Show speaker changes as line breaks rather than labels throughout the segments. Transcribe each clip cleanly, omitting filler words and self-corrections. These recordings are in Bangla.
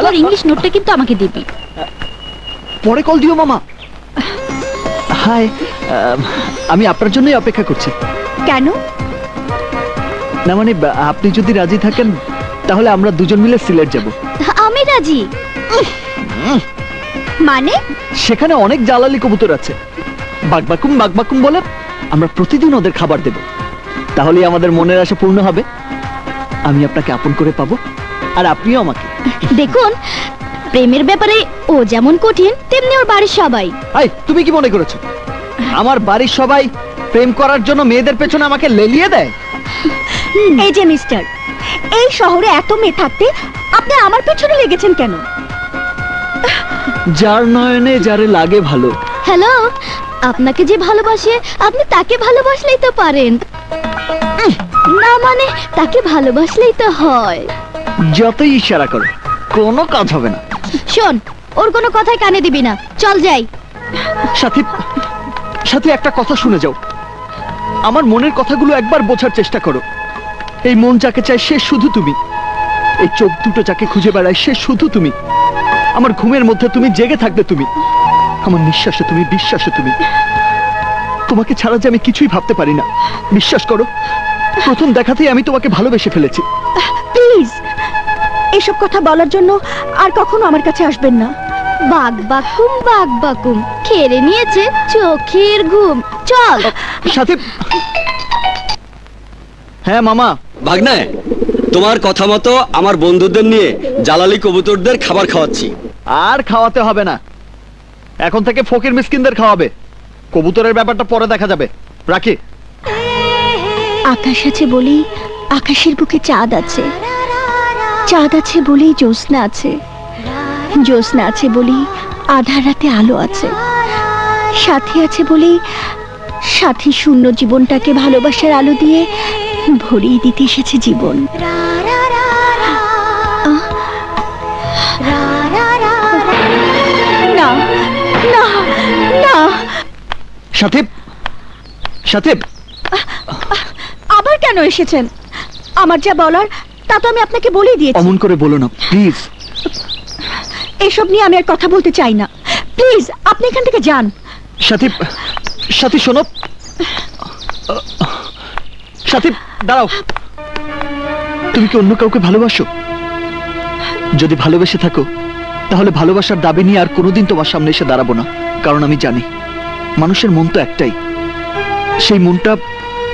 তোর ইংলিশ নোটটা কিন্তু আমাকে দিবি।
পরে কল দিও মামা। হাই, আমি আপনার জন্যই অপেক্ষা করছি।
কেন?
না মানে আপনি যদি রাজি থাকেন তাহলে আমরা দুজন মিলে সিলেট যাব।
আমি রাজি। মানে?
সেখানে অনেক জালালি কবুতর আছে, বাকবাকুম বাকবাকুম বলে আমরা প্রতিদিন ওদের খাবার দেব। তাহলে আমাদের মনের আশা পূর্ণ হবে। আমি আপনাকে আপন করে পাবো আর আপনিও আমাকে।
দেখুন, প্রেমের ব্যাপারে ও যেমন কঠিন তেমনি ওর বাড়ির সবাই।
এই তুমি কি মনে করেছো আমার বাড়ির সবাই প্রেম করার জন্য মেয়েদের পেছনে আমাকে লেলিয়ে দেয়?
এই যে মিস্টার, এই শহরে এত মেয়ে থাকতে আপনি আমার পেছনে লেগেছেন কেন?
যার নয়নে যারে লাগে ভালো।
হ্যালো, আপনাকে যে ভালোবাসে আপনি তাকে ভালোবাসলেই তো পারেন। না মানে তাকে ভালোবাসলেই তো হয়।
যতই ইশারা করো কোনো কাজ হবে না।
শোন, ওর কোনো কথাই কানে দিবি না, চল যাই।
সাথী, সাথী একটা কথা শুনে যাও। আমার মনের কথাগুলো একবার বোঝার চেষ্টা করো। এই মন যাকে চায় সে শুধু তুমি। এই চোখ দুটো যাকে খুঁজে বেড়ায় সে শুধু তুমি। আমার ঘুমের মধ্যে তুমি জেগে থাকবে তুমি। আমার নিঃশ্বাসে তুমি, বিশ্বাসে তুমি। তোমাকে ছাড়া যে আমি কিছুই ভাবতে পারি না। বিশ্বাস করো, প্রথম দেখাতেই আমি তোমাকে ভালোবেসে ফেলেছি।
প্লিজ এসব কথা বলার জন্য আর কখনো আমার কাছে আসবেন না। বাকবাকুম বাকবাকুম খেয়ে নিয়েছে চোখের ঘুম। চল
সাথে। হ্যাঁ মামা।
ভাগ্নে, তোমার কথা মতো আমার বন্ধুদের নিয়ে জালালি কবুতরদের খাবার খাওয়াচ্ছি।
আর খাওয়াতে হবে না, এখন থেকে ফকির মিসকিনদের খাওয়াবে। কবুতরের ব্যাপারটা পরে দেখা যাবে। রাখি।
আকাশ আছে বলেই আকাশের বুকে চাঁদ আছে, চাঁদ আছে বলেই জ্যোৎস্না আছে, জ্যোৎস্না আছে বলেই আধার রাতে আলো আছে, সাথী আছে বলেই সাথী শূন্য জীবনটাকে ভালোবাসার আলো দিয়ে ভরিয়ে দিতে এসেছে জীবন। না না না।
সাথী, সাথী
আবার কেন এসেছেন? আমার যা বলার তা তো আমি আপনাকে বলেই দিয়েছি।
অমন করে বলো না প্লিজ।
এসব নিয়ে আমি আর কথা বলতে চাই না। প্লিজ আপনি এখান থেকে যান।
সাথী, সাথী শোনো। সাথী দাঁড়াও। তুমি কি অন্য কাউকে ভালোবাসো? যদি ভালোবেসে থাকো তাহলে ভালোবাসার দাবি নিয়ে আর কোনোদিন তোমার সামনে এসে দাঁড়াবো না। কারণ আমি জানি মানুষের মন তো একটাই, সেই মনটা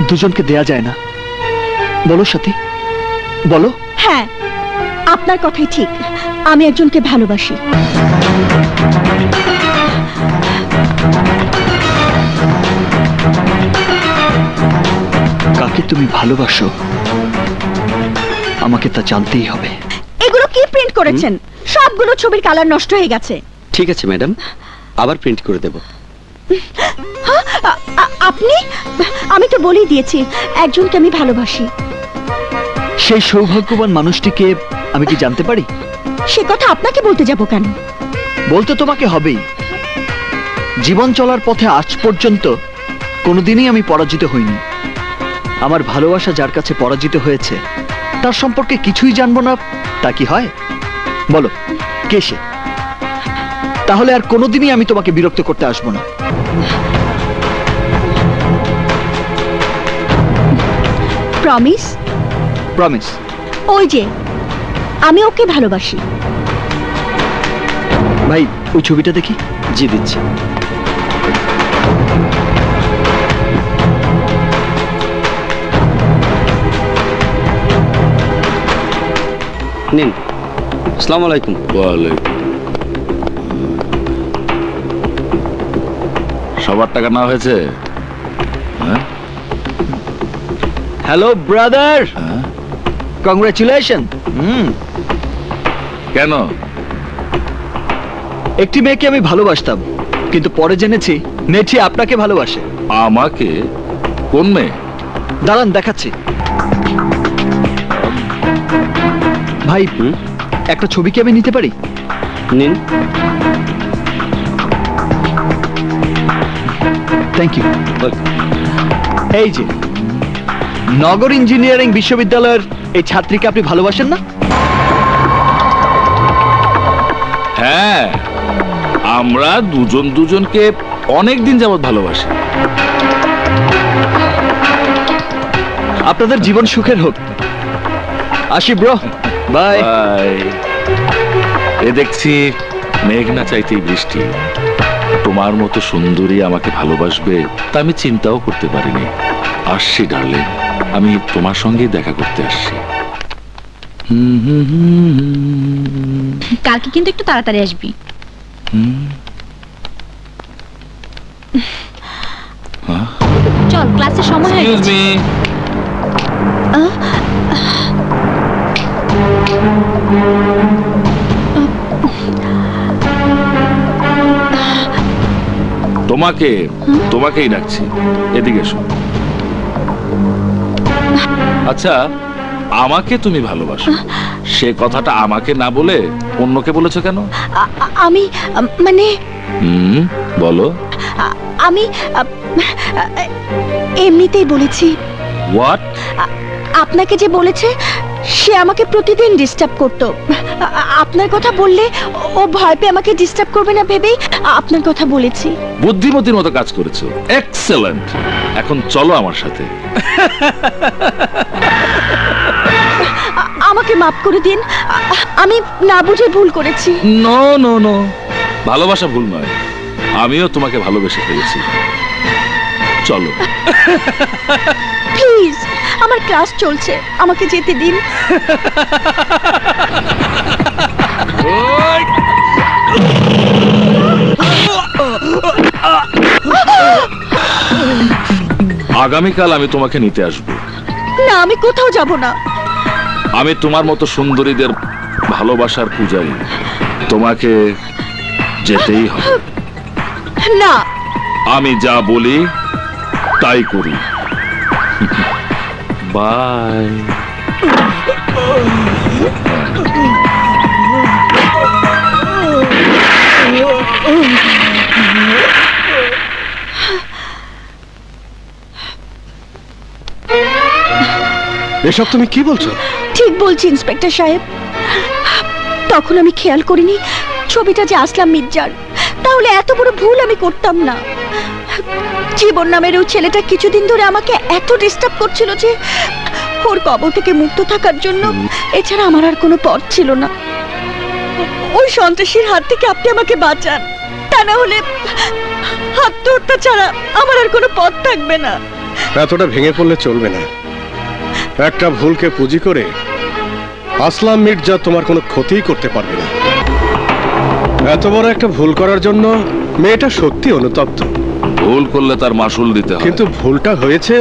দুজনকে দেয়া যায় না। বলো সাথী, বলো।
হ্যাঁ, আপনার কথাই ঠিক। আমি একজনকে ভালোবাসি।
কাকে তুমি ভালোবাসো আমাকে তা জানতেই হবে।
এগুলো কি প্রিন্ট করেছেন? সবগুলো ছবির কালার নষ্ট হয়ে গেছে।
ঠিক আছে ম্যাডাম, আবার প্রিন্ট করে দেব।
আপনি? আমি তো বলেই দিয়েছি একজনকে আমি ভালোবাসি।
সেই সৌভাগ্যবান মানুষটিকে আমি কি জানতে পারি?
সে কথা আপনাকে বলতে যাব কেন?
বলতে তোমাকে হবেই। জীবন চলার পথে আজ পর্যন্ত কোনোদিনই আমি পরাজিত হইনি। আমার ভালোবাসা যার কাছে পরাজিত হয়েছে তার সম্পর্কে কিছুই জানবো না, তা কি হয়? বলো কে সে? তাহলে আর কোনোদিনই আমি তোমাকে বিরক্ত করতে আসবো না।
প্রমিস?
প্রমিস।
ওই যে আমি ওকে ভালোবাসি।
ভাই ওই ছবিটা দেখি।
জি দিচ্ছি। নিন। আসসালামু আলাইকুম।
ওয়ালাইকুম। সবার টাকা না হয়েছে?
Hello brother, congratulation.
কেন?
একটি মেয়েকে আমি ভালোবাসতাম, কিন্তু পরে জেনেছি মেয়েটি আপনাকে ভালোবাসে।
আমাকে? কোন মেয়ে?
দাঁড়ান দেখাচ্ছি। ভাই একটা ছবি কি আমি নিতে পারি?
নিন।
Thank you. এই যে নগর ইঞ্জিনিয়ারিং বিশ্ববিদ্যালয়ের এই ছাত্রীকে আপনি ভালোবাসেন না?
হ্যাঁ, আমরা দুজন দুজনকে অনেক দিন যাবৎ ভালোবাসি।
আপনাদের জীবন সুখের হোক। আসি ব্রো, বাই।
বাই। এ দেখছি মেঘ না চাইতেই বৃষ্টি। তোমার মতো সুন্দরী আমাকে ভালোবাসবে তা আমি চিন্তাও করতে পারিনি। আসছি ডার্লিং, আমি তোমার সঙ্গেই দেখা করতে আসছি।
কালকে কিন্তু একটু তাড়াতাড়ি আসবি। চল, ক্লাসের সময় হয়ে গেছে।
তোমাকেই ডাকছি, এদিকে এসো। আচ্ছা, আমাকে তুমি ভালোবাসো, সে কথাটা আমাকে না বলে অন্যকে বলেছো কেন?
আমি মানে
বলো।
আমি এমনিতেই বলেছি।
হোয়াট?
আপনাকে যে বলেছে সে আমাকে প্রতিদিন ডিস্টার্ব করতো। আপনার কথা বললে ও ভয় পেয়ে আমাকে ডিস্টার্ব করবে না ভেবেই আপনার কথা বলেছি।
বুদ্ধিমতির মতো কাজ করেছো, এক্সেলেন্ট। এখন চলো আমার সাথে।
আমাকে মাফ করে দিন, আমি না বুঝে ভুল করেছি।
নো নো নো, ভালোবাসা ভুল নয়, আমিও তোমাকে ভালোবেসে ফেলেছি। চলো
প্লিজ, আমার ক্লাস চলছে, আমাকে যেতে দিন।
আগামীকাল আমি তোমাকে নিতে আসবো।
না, আমি কোথাও যাব না।
আমি তোমার মতো সুন্দরীদের ভালোবাসার পূজারী, তোমাকে যেতেই হবে।
না,
আমি যা বলি তাই করি। বাই।
এসব তুমি কি বলছো?
ঠিক বলছি ইন্সপেক্টর সাহেব। তখন আমি খেয়াল করিনি ছবিটা যে আসলাম মির্জার। তাহলে এত বড় ভুল আমি করতাম না। জীবন নামের ওই ছেলেটা কিছুদিন ধরে আমাকে এত ডিস্টার্ব করছিল যে ওর কবল থেকে মুক্ত থাকার জন্য এছাড়া আমার আর কোনো পথ ছিল না। ওই সন্ত্রাসীর হাত থেকে আপনি আমাকে বাঁচান, তা না হলে আত্মহত্যা ছাড়া আমার আর কোনো পথ থাকবে না।
এতটা ভেঙে পড়লে চলবে না। একটা ভুলকে পুঁজি করে আসলাম মির্জা তোমার কোনো ক্ষতিই করতে পারবে না। এত বড় একটা ভুল করার জন্য মেয়েটা সত্যি অনুতপ্ত।
ভুল করলে তার মাসুল দিতে হয়।
কিন্তু ভুলটা হয়েছে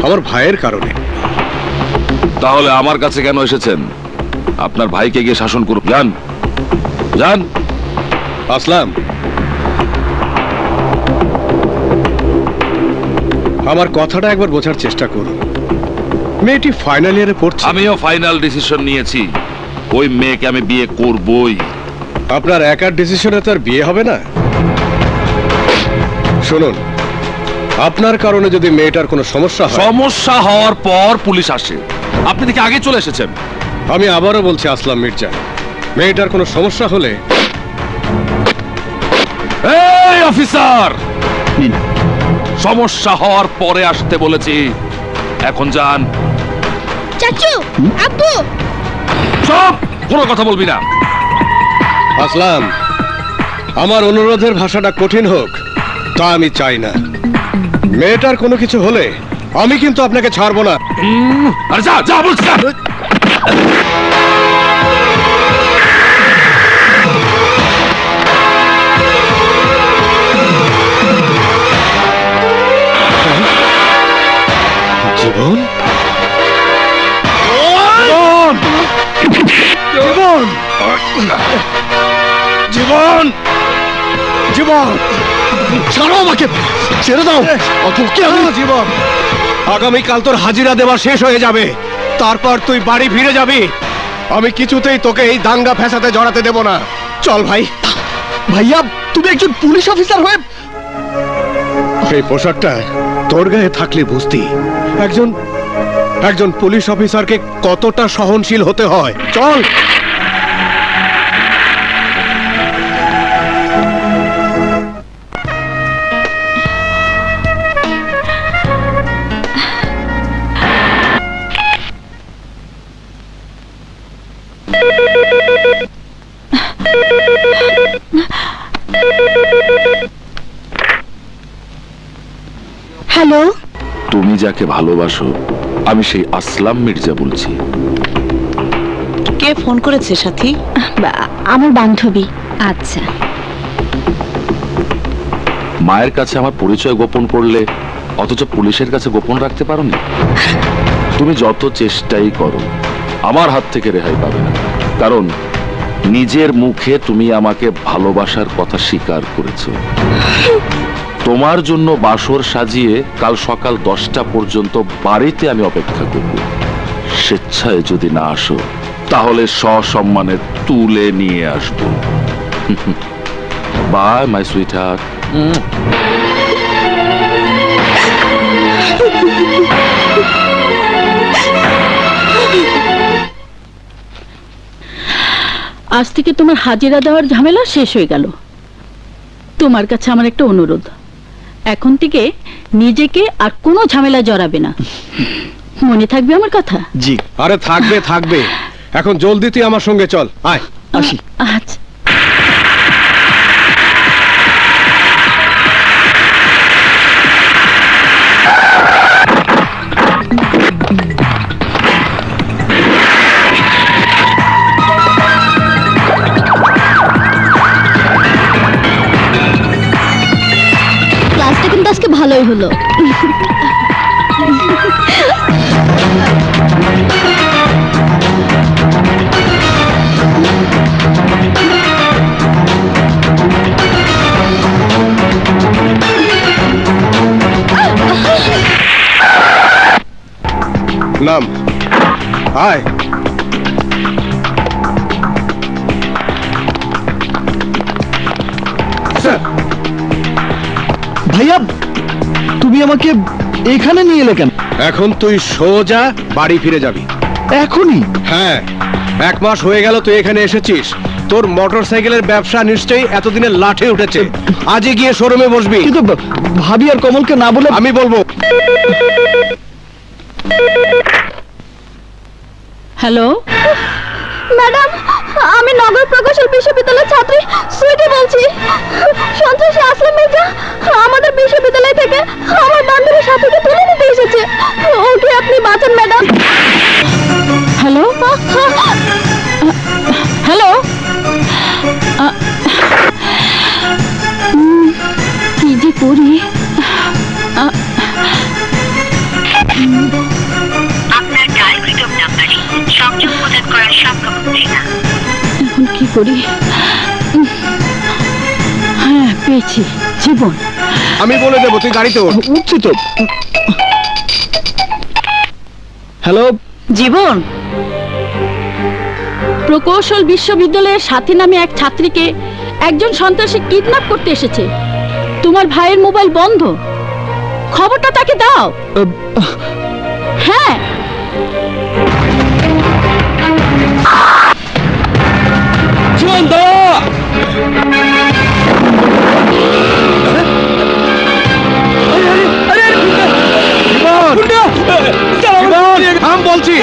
আমার ভাইয়ের কারণে।
তাহলে আমার কাছে কেন এসেছেন? আপনার ভাইকে গিয়ে শাসন করুন। যান যান।
আসলাম, আমার কথাটা একবার বোঝার চেষ্টা করুন। মেয়েটি ফাইনাল ইয়ারে পড়ছে।
আমিও ফাইনাল ডিসিশন নিয়েছি, ওই মেয়েকে আমি বিয়ে করবই।
আপনার একার ডিসিশনে তো আর বিয়ে হবে না। শুনুন, আপনার কারণে যদি মেয়েটার কোনো সমস্যা হয়।
সমস্যা হওয়ার পর পুলিশ আসে, আপনি দেখি আগে চলে এসেছেন।
আমি আবারও বলছি আসলাম মির্জা, মেয়েটার কোনো সমস্যা হলে।
এই অফিসার, সমস্যা হওয়ার পরে আসতে বলেছি। এখন যান।
চাচু, আব্বু,
সব কোনো কথা বলবি না।
আসলাম, আমার অনুরোধের ভাষাটা কঠিন হোক তা আমি চাই না। মেয়েটার কোনো কিছু হলে আমি কিন্তু আপনাকে ছাড়বো না।
আরে যা যা বলছি।
জীবন,
জীবন, জীবন,
জীবন, ছাড়ো আমাকে, ছেড়ে দাও। জীবন, আগামীকাল তোর হাজিরা দেওয়া শেষ হয়ে যাবে, তারপর তুই বাড়ি ফিরে যাবি। আমি কিছুতেই তোকে এই দাঙ্গা ফ্যাসাদে জড়াতে দেব না। চল ভাই।
ভাইয়া, তুমি একজন পুলিশ অফিসার হয়ে
সেই পোশাকটা তোর গায়ে থাকলে বুঝতি একজন পুলিশ অফিসারকে কতটা সহনশীল হতে হয়। চল।
তুমি যাকে ভালোবাসো আমি সেই আসলাম মির্জা বলছি।
কে ফোন করেছে সাথী?
আমার বান্ধবী।
আচ্ছা,
মায়ের কাছে আমার পরিচয় গোপন করলে অথচ পুলিশের কাছে গোপন রাখতে পারো না। তুমি যত চেষ্টাই করো আমার হাত থেকে রেহাই পাবে না, কারণ নিজের মুখে তুমি আমাকে ভালোবাসার কথা স্বীকার করেছো। তোমার জন্য বাসর সাজিয়ে কাল সকাল 10টা পর্যন্ত বাড়িতে আমি অপেক্ষা করব। স্বেচ্ছায় যদি না আসো তাহলে সসম্মানে তুলে নিয়ে আসবো। Bye my sweetheart.
আজ থেকে তোমার হাজিরা দেওয়ার ঝামেলা শেষ হয়ে গেল। তোমার কাছে আমার একটা অনুরোধ, এখন থেকে নিজেকে আর কোনো ঝামেলা জড়াবে না, মনে থাকবে আমার কথা?
জি।
আরে থাকবে থাকবে, এখন জলদি তুই আমার সঙ্গে চল, আয়।
আসি।
আচ্ছা।
ক্লাসটা কিন্তু আজকে ভালোই হলো।
নাম, আয়। স্যার,
ভাইয়া তুমি আমাকে এখানে নিয়ে এলে কেন?
এখন তুই সোজা বাড়ি ফিরে যাবি।
এখনই?
হ্যাঁ, 1 মাস হয়ে গেল তুই এখানে এসেছিস। তোর মোটরসাইকেলের ব্যবসা নিশ্চয়ই এতদিনে লাঠে উঠেছে। আজই গিয়ে শোরুমে বসবি।
কিন্তু ভাবি আর কমলকে না বলে
আমি বলবো।
হ্যালো
ম্যাডাম, আমি নগর প্রকৌশল বিশ্ববিদ্যালয়ের ছাত্রী সুইটি বলছি। সন্ত্রাসী আসলাম মির্জা আমাদের বিশ্ববিদ্যালয় থেকে আমার বান্ধবীর সাথীকে তুলে নিতে এসেছে। ওকে আপনি বাঁচান ম্যাডাম।
হ্যালো হ্যালো, কি যে করি?
আপনার ডায়ালকৃত নাম্বারে সংযোগ প্রদান করা সম্ভব হচ্ছে না।
এখন কি করি? হ্যাঁ, পেয়েছি। জীবন,
আমি বলে দেবো, তুই গাড়িতে ওঠ।
উঠছি তো। হ্যালো
জীবন, প্রকৌশল বিশ্ববিদ্যালয়ের সাথী নামে এক ছাত্রীকে একজন সন্ত্রাসী কিডন্যাপ করতে এসেছে। তোমার ভাইয়ের মোবাইল বন্ধ, খবরটা তাকে দাও। হ্যাঁ,
থাম বলছি।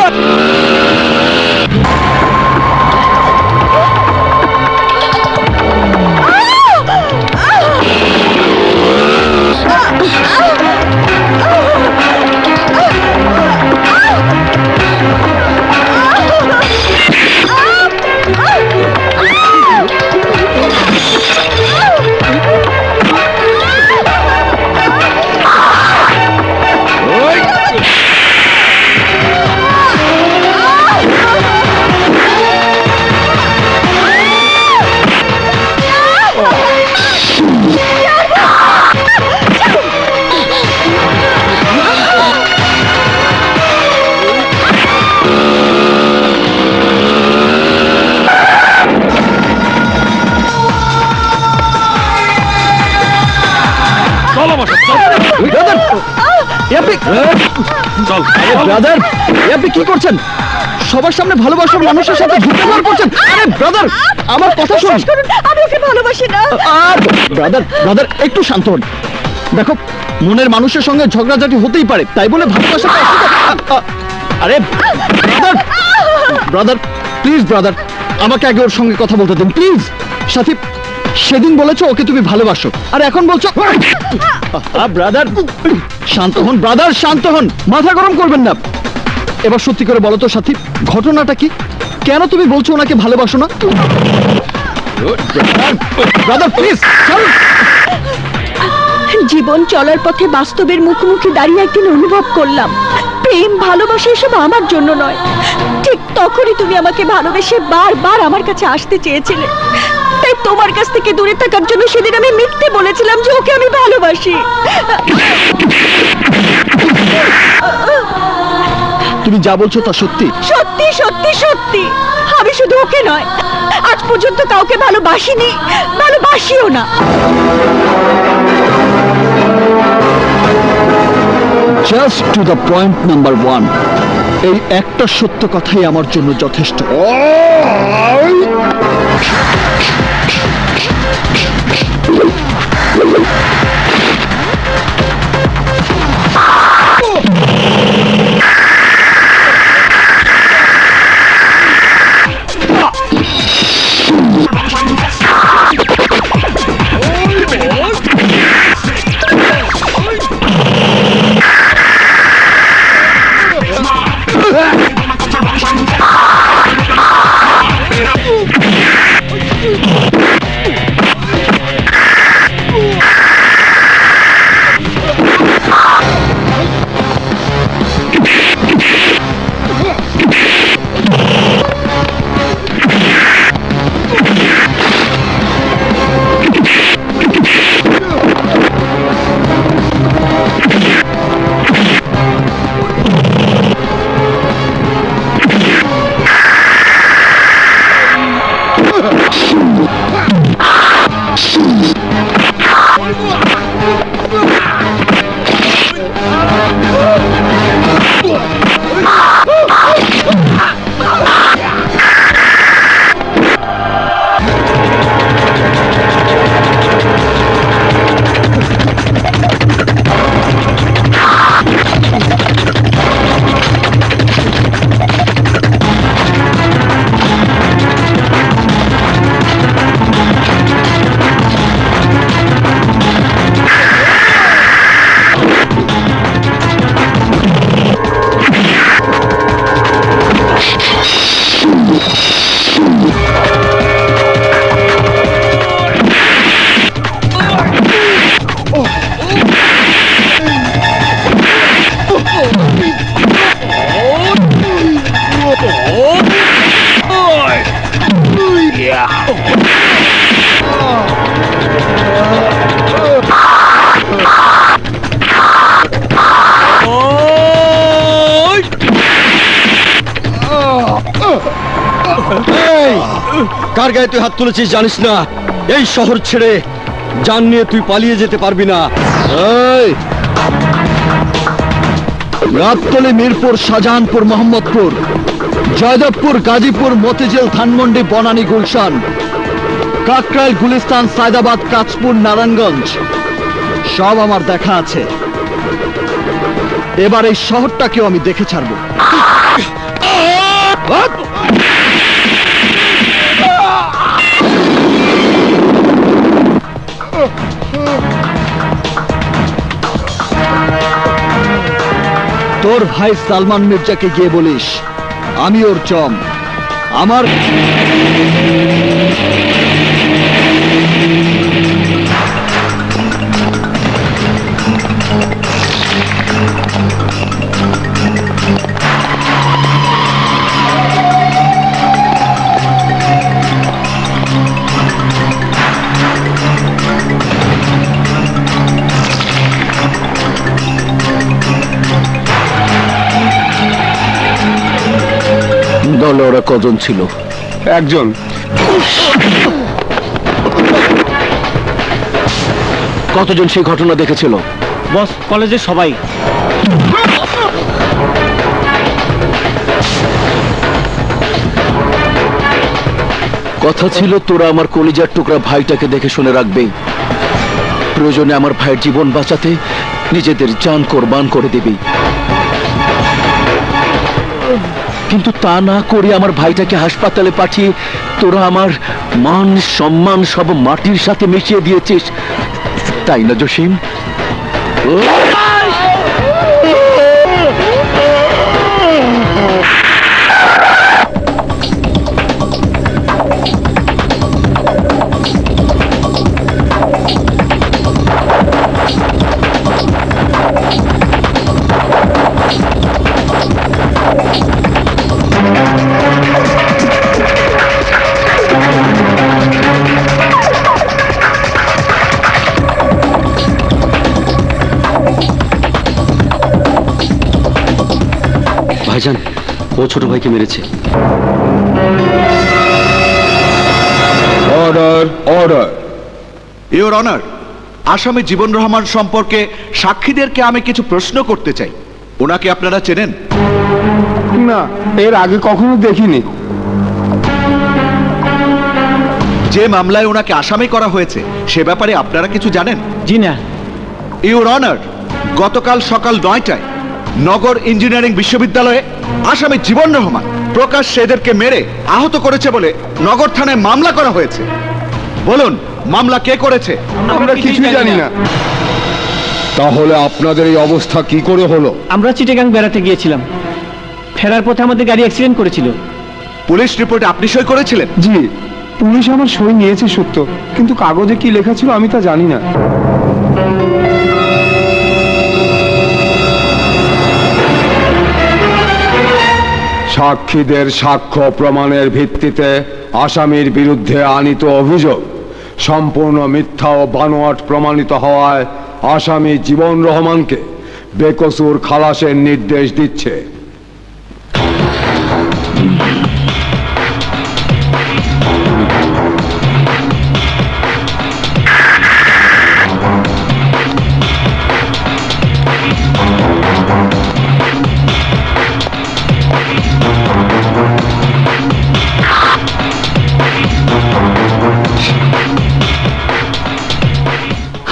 ব্রাদার, আপনি কি করছেন? সবার সামনে ভালোবাসার মানুষের সাথে ঝুঁকে করছেন। আরে ব্রাদার, আমার কথা শুনুন।
আমি ওকে ভালোবাসি না।
ব্রাদার ব্রাদার একটু শান্ত হন। দেখো, মনের মানুষের সঙ্গে ঝগড়াঝাটি হতেই পারে, তাই বলে ভালোবাসা। আরে ব্রাদার ব্রাদার প্লিজ, ব্রাদার আমাকে আগে ওর সঙ্গে কথা বলতে দিন প্লিজ। সাথী সেদিন বলেছো ওকে তুমি ভালোবাসো, আর এখন বলছো ব্রাদার শান্ত হন, ব্রাদার শান্ত হন, মাথা গরম করবেন না। এবার সত্যি করে বলো তো সাথী, ঘটনাটা কি? কেন তুমি বলছো ওনাকে ভালোবাসো না? Brother please.
জীবন চলার পথে বাস্তবের মুখোমুখি দাঁড়িয়ে একদিন অনুভব করলাম প্রেম ভালোবাসা এসব আমার জন্য নয়। ঠিক তখনই তুমি আমাকে ভালোবেসে বারবার আমার কাছে আসতে চেয়েছিলে, তাই তোমার কাছ থেকে দূরে থাকার জন্য সেদিন আমি মিথ্যে বলেছিলাম যে ওকে আমি ভালোবাসি।
তুমি যা বলছো তা সত্যি?
সত্যি সত্যি সত্যি। আমি শুধু ওকে নয়, আজ পর্যন্ত কাউকে ভালোবাসিনি, ভালোবাসিও না।
Just to the point number 1, এই একটা সত্য কথাই আমার জন্য যথেষ্ট।
কার গায়ে তুই হাত তুলেছিস জানিস না? এই শহর ছেড়ে জান নিয়ে তুই পালিয়ে যেতে পারবি না।
রাততলি, মিরপুর, শাহজাহানপুর, মোহাম্মদপুর, জয়দেবপুর, গাজীপুর, মতিঝিল, ধানমন্ডি, বনানী, গুলশান, কাকরাইল, গুলিস্তান, সায়দাবাদ, কাঁচপুর, নারায়ণগঞ্জ সব আমার দেখা আছে। এবার এই শহরটাকেও আমি দেখে ছাড়বো। তোর ভাই সালমান মির্জাকে গিয়ে বলিস আমি ওর চম, আমার দলে ওরা কজন ছিল?
একজন।
কতজন সেই ঘটনা দেখেছিল?
বস, কলেজের সবাই।
কথা ছিল তোরা আমার কলিজার টুকরা ভাইটাকে দেখে শুনে রাখবে, প্রয়োজনে আমার ভাইয়ের জীবন বাঁচাতে নিজেদের জান কোরবান করে দিবি। কিন্তু তা না করে আমার ভাইটাকে হাসপাতালে পাঠিয়ে তোরা আমার
মান সম্মান সব মাটির সাথে মিশিয়ে দিয়েছিস, তাই না জসিম? ভাইজান, ও ছোট ভাইকে মেরেছে।
Order, order. ইওর অনার, আসামি জীবন রহমান সম্পর্কে সাক্ষীদেরকে আমি কিছু প্রশ্ন করতে চাই। ওনাকে আপনারা চেনেন?
না, এর আগে কখনো দেখিনি।
যে মামলায় ওনাকে আসামি করা হয়েছে সে ব্যাপারে আপনারা কিছু জানেন?
জি না।
ইওর অনার, গতকাল সকাল 9টায় নগর ইঞ্জিনিয়ারিং বিশ্ববিদ্যালয়ে আসামি জীবন রহমান প্রকাশ্যে এদেরকে মেরে আহত করেছে বলে নগর থানায় মামলা করা হয়েছে। বলুন, মামলা কে করেছে?
আমরা কিছুই জানি না।
তাহলে আপনাদের এই অবস্থা কি করে হলো?
আমরা চিটাগাং বেড়াতে গিয়েছিলাম, ফেরার পথে আমাদের গাড়ি অ্যাক্সিডেন্ট করেছিল।
পুলিশ রিপোর্টে আপনি সই করেছিলেন?
জি, পুলিশ আমার সই নিয়েছে সত্য, কিন্তু কাগজে কি লেখা ছিল আমি তা জানি না। সাক্ষীদের সাক্ষ্য প্রমাণের ভিত্তিতে আসামির বিরুদ্ধে আনীত অভিযোগ সম্পূর্ণ মিথ্যা ও বানোয়াট প্রমাণিত হওয়ায় আসামি জীবন রহমানকে বেকসুর খালাসের নির্দেশ দিচ্ছে।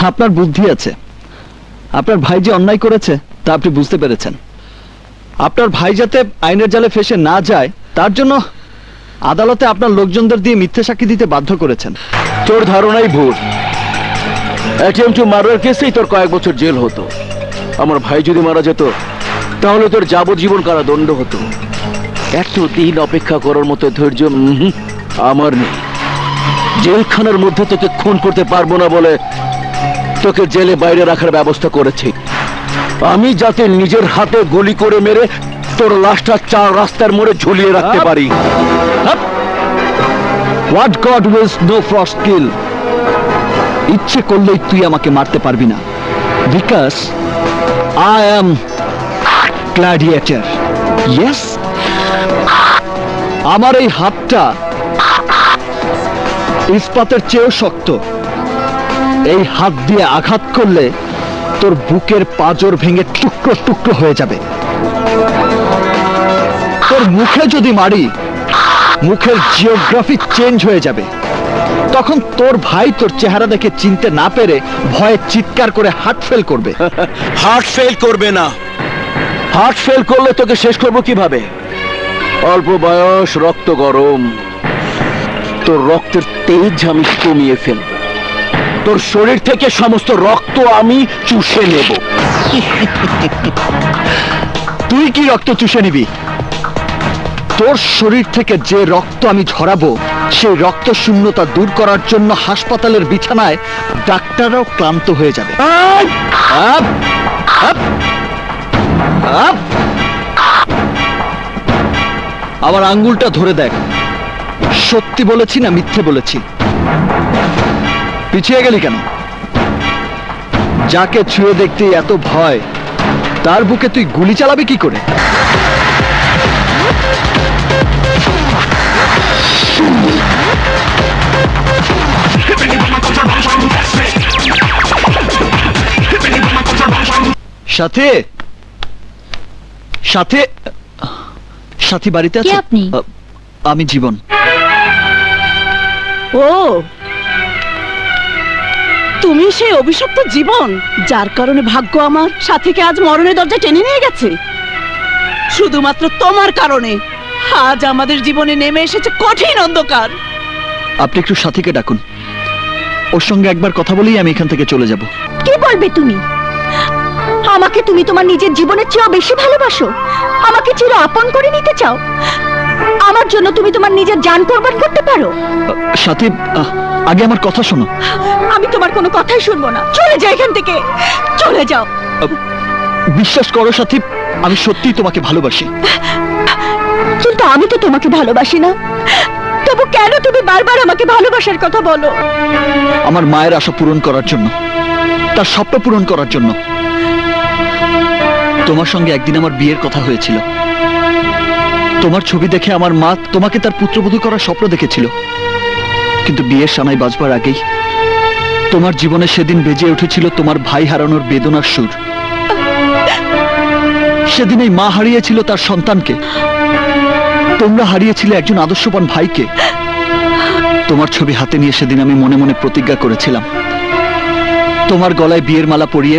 আপনার বুদ্ধি আছে। আপনার ভাই যে অন্যায় করেছে তা আপনি বুঝতে পেরেছেন। আপনার ভাই যাতে আইনের জালে ফেসে না যায় তার জন্য আদালতে আপনার লোকজনদের দিয়ে মিথ্যে সাক্ষী দিতে বাধ্য করেছেন।
তোর ধারণাই ভুল। অ্যাটেম্পট টু মার্ডার কেসেই তোর কয়েক বছর জেল হতো। আমার ভাই যদি মারা যেত তাহলে তোর যাবজ্জীবন কারাদণ্ড হতো। এতদিন অপেক্ষা করার মতো ধৈর্য আমার নেই। জেলখানার মধ্যে তোকে খুন করতে পারবো না বলে তোকে জেলে বাইরে রাখার ব্যবস্থা করেছি। আমি যাতে নিজের হাতে গুলি করে মেরে তোর লাশটা 4 রাস্তার মোড়ে ঝুলিয়ে রাখতে পারি।
What God wills no frost kill. ইচ্ছে করলেই তুই আমাকে মারতে পারবি না, because I am gladiator. Yes, আমার এই হাতটা ইস্পাতের চেয়েও শক্ত। এই হাত দিয়ে আঘাত করলে তোর বুকের পাঁজর ভেঙে টুকরো টুকরো হয়ে যাবে। তোর মুখে যদি মারি, মুখের জিওগ্রাফি চেঞ্জ হয়ে যাবে। তখন তোর ভাই তোর চেহারা দেখে চিনতে না পেরে ভয়ে চিৎকার করে হার্ট ফেল করবে।
হার্ট ফেল করবে না। হার্ট ফেল করলে তোকে শেষ করবো কিভাবে? অল্প বয়স, রক্ত গরম, তোর রক্তের তেজ আমি কমিয়ে ফেলব। তোর শরীর থেকে সমস্ত রক্ত আমি চুষে নেব।
তুই কি রক্ত চুষে নিবি? তোর শরীর থেকে যে রক্ত আমি ঝরাবো সেই রক্ত শূন্যতা দূর করার জন্য হাসপাতালের বিছানায় ডাক্তাররাও ক্লান্ত হয়ে যাবে। আমার আঙ্গুলটা ধরে দেখ, সত্যি বলেছি না মিথ্যে বলেছি? পিছিয়ে গেলি কেন? যাকে ছুঁয়ে দেখতে এত ভয় তার বুকে তুই গুলি চালাবি কি করে? সাথে সাথে সাথী বাড়িতে আছে?
আপনি?
আমি জীবন।
ও, তুমি সেই অভিশপ্ত জীবন যার কারণে ভাগ্য আমার সাথীকে আজ মরণের দরজায় টেনে নিয়ে গেছে। শুধুমাত্র তোমার কারণে আজ আমাদের জীবনে নেমে এসেছে কঠিন অন্ধকার।
আপনি একটু সাথীকে ডাকুন, ওর সঙ্গে একবার কথা বলেই আমি এখান থেকে চলে যাব।
কি বলবে তুমি? আমাকে তুমি তোমার নিজের জীবনের চেয়েও বেশি ভালোবাসো? আমাকে চির আপন করে নিতে চাও? আমার জন্য তুমি তোমার নিজের জান কোরবান করতে পারো?
সাথী, আগে আমার কথা শোনো।
আমি তোমার কোনো কথাই শুনবো না। চলে যাও এখান থেকে, চলে যাও।
বিশ্বাস করো সাথী, আমি সত্যিই তোমাকে ভালোবাসি।
কিন্তু আমি তো তোমাকে ভালোবাসি না। তবু কেন তুমি বারবার আমাকে ভালোবাসার কথা বলো?
আমার মায়ের আশা পূরণ করার জন্য, তার স্বপ্ন পূরণ করার জন্য। তোমার সঙ্গে একদিন আমার বিয়ের কথা হয়েছিল। তোমার ছবি দেখে আমার মা তোমাকে তার পুত্রবধূ করার স্বপ্ন দেখেছিল। কিন্তু বিয়ের সানাই বাজবার আগেই তোমার জীবনে সেদিন বেজে উঠেছিল তোমার ভাই হারানোর বেদনার সুর। সেদিন এই মা হারিয়েছিল তার সন্তানকে, তোমরা হারিয়েছিলে একজন আদর্শবান ভাইকে। তোমার ছবি হাতে নিয়ে সেদিন আমি মনে মনে প্রতিজ্ঞা করেছিলাম, তোমার গলায় বিয়ের মালা পরিয়ে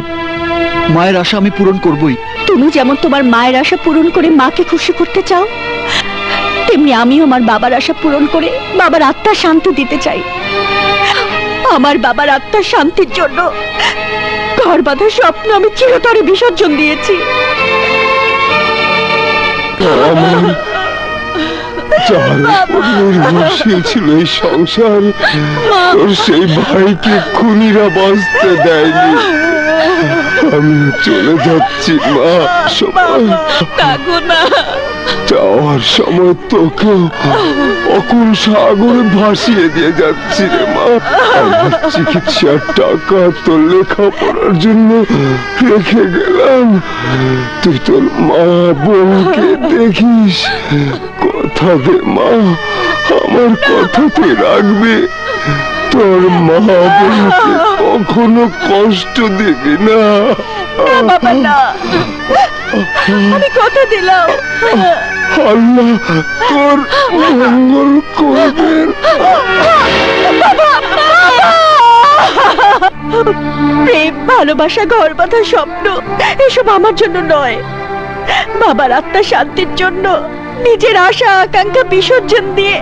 মায়ের আশা আমি পূরণ করবই।
তুমি যেমন তোমার মায়ের আশা পূরণ করে মাকে খুশি করতে চাও, তেমনি আমিও আমার বাবার আশা পূরণ করে বাবার আত্মার শান্তি দিতে চাই। আমার বাবার আত্মার শান্তির জন্য ঘর বাঁধা স্বপ্ন আমি চিরতরে বিসর্জন দিয়েছি।
ছিল এই সংসার, তোর সেই ভাইকে খুনিরা বাঁচতে দেয়নি। আমি চলে যাচ্ছি মা। যাওয়ার সময় তোকে অকুল সাগরে ভাসিয়ে দিয়ে যাচ্ছি রে মা। আমার চিকিৎসার টাকা তোর লেখাপড়ার জন্য রেখে গেলাম। তুই তোর মা বোনকে দেখিস। কথা দে মা, আমার কথা তুই রাখবি। তোর মা বোনকে কখনো কষ্ট দিবি না।
আমি কথা দিলাম,
আল্লাহ তোর মঙ্গল করবেন।
প্রেম, ভালোবাসা, ঘর বাঁধা স্বপ্ন এসব আমার জন্য নয়। বাবার আত্মার শান্তির জন্য নিজের আশা আকাঙ্ক্ষা বিসর্জন দিয়ে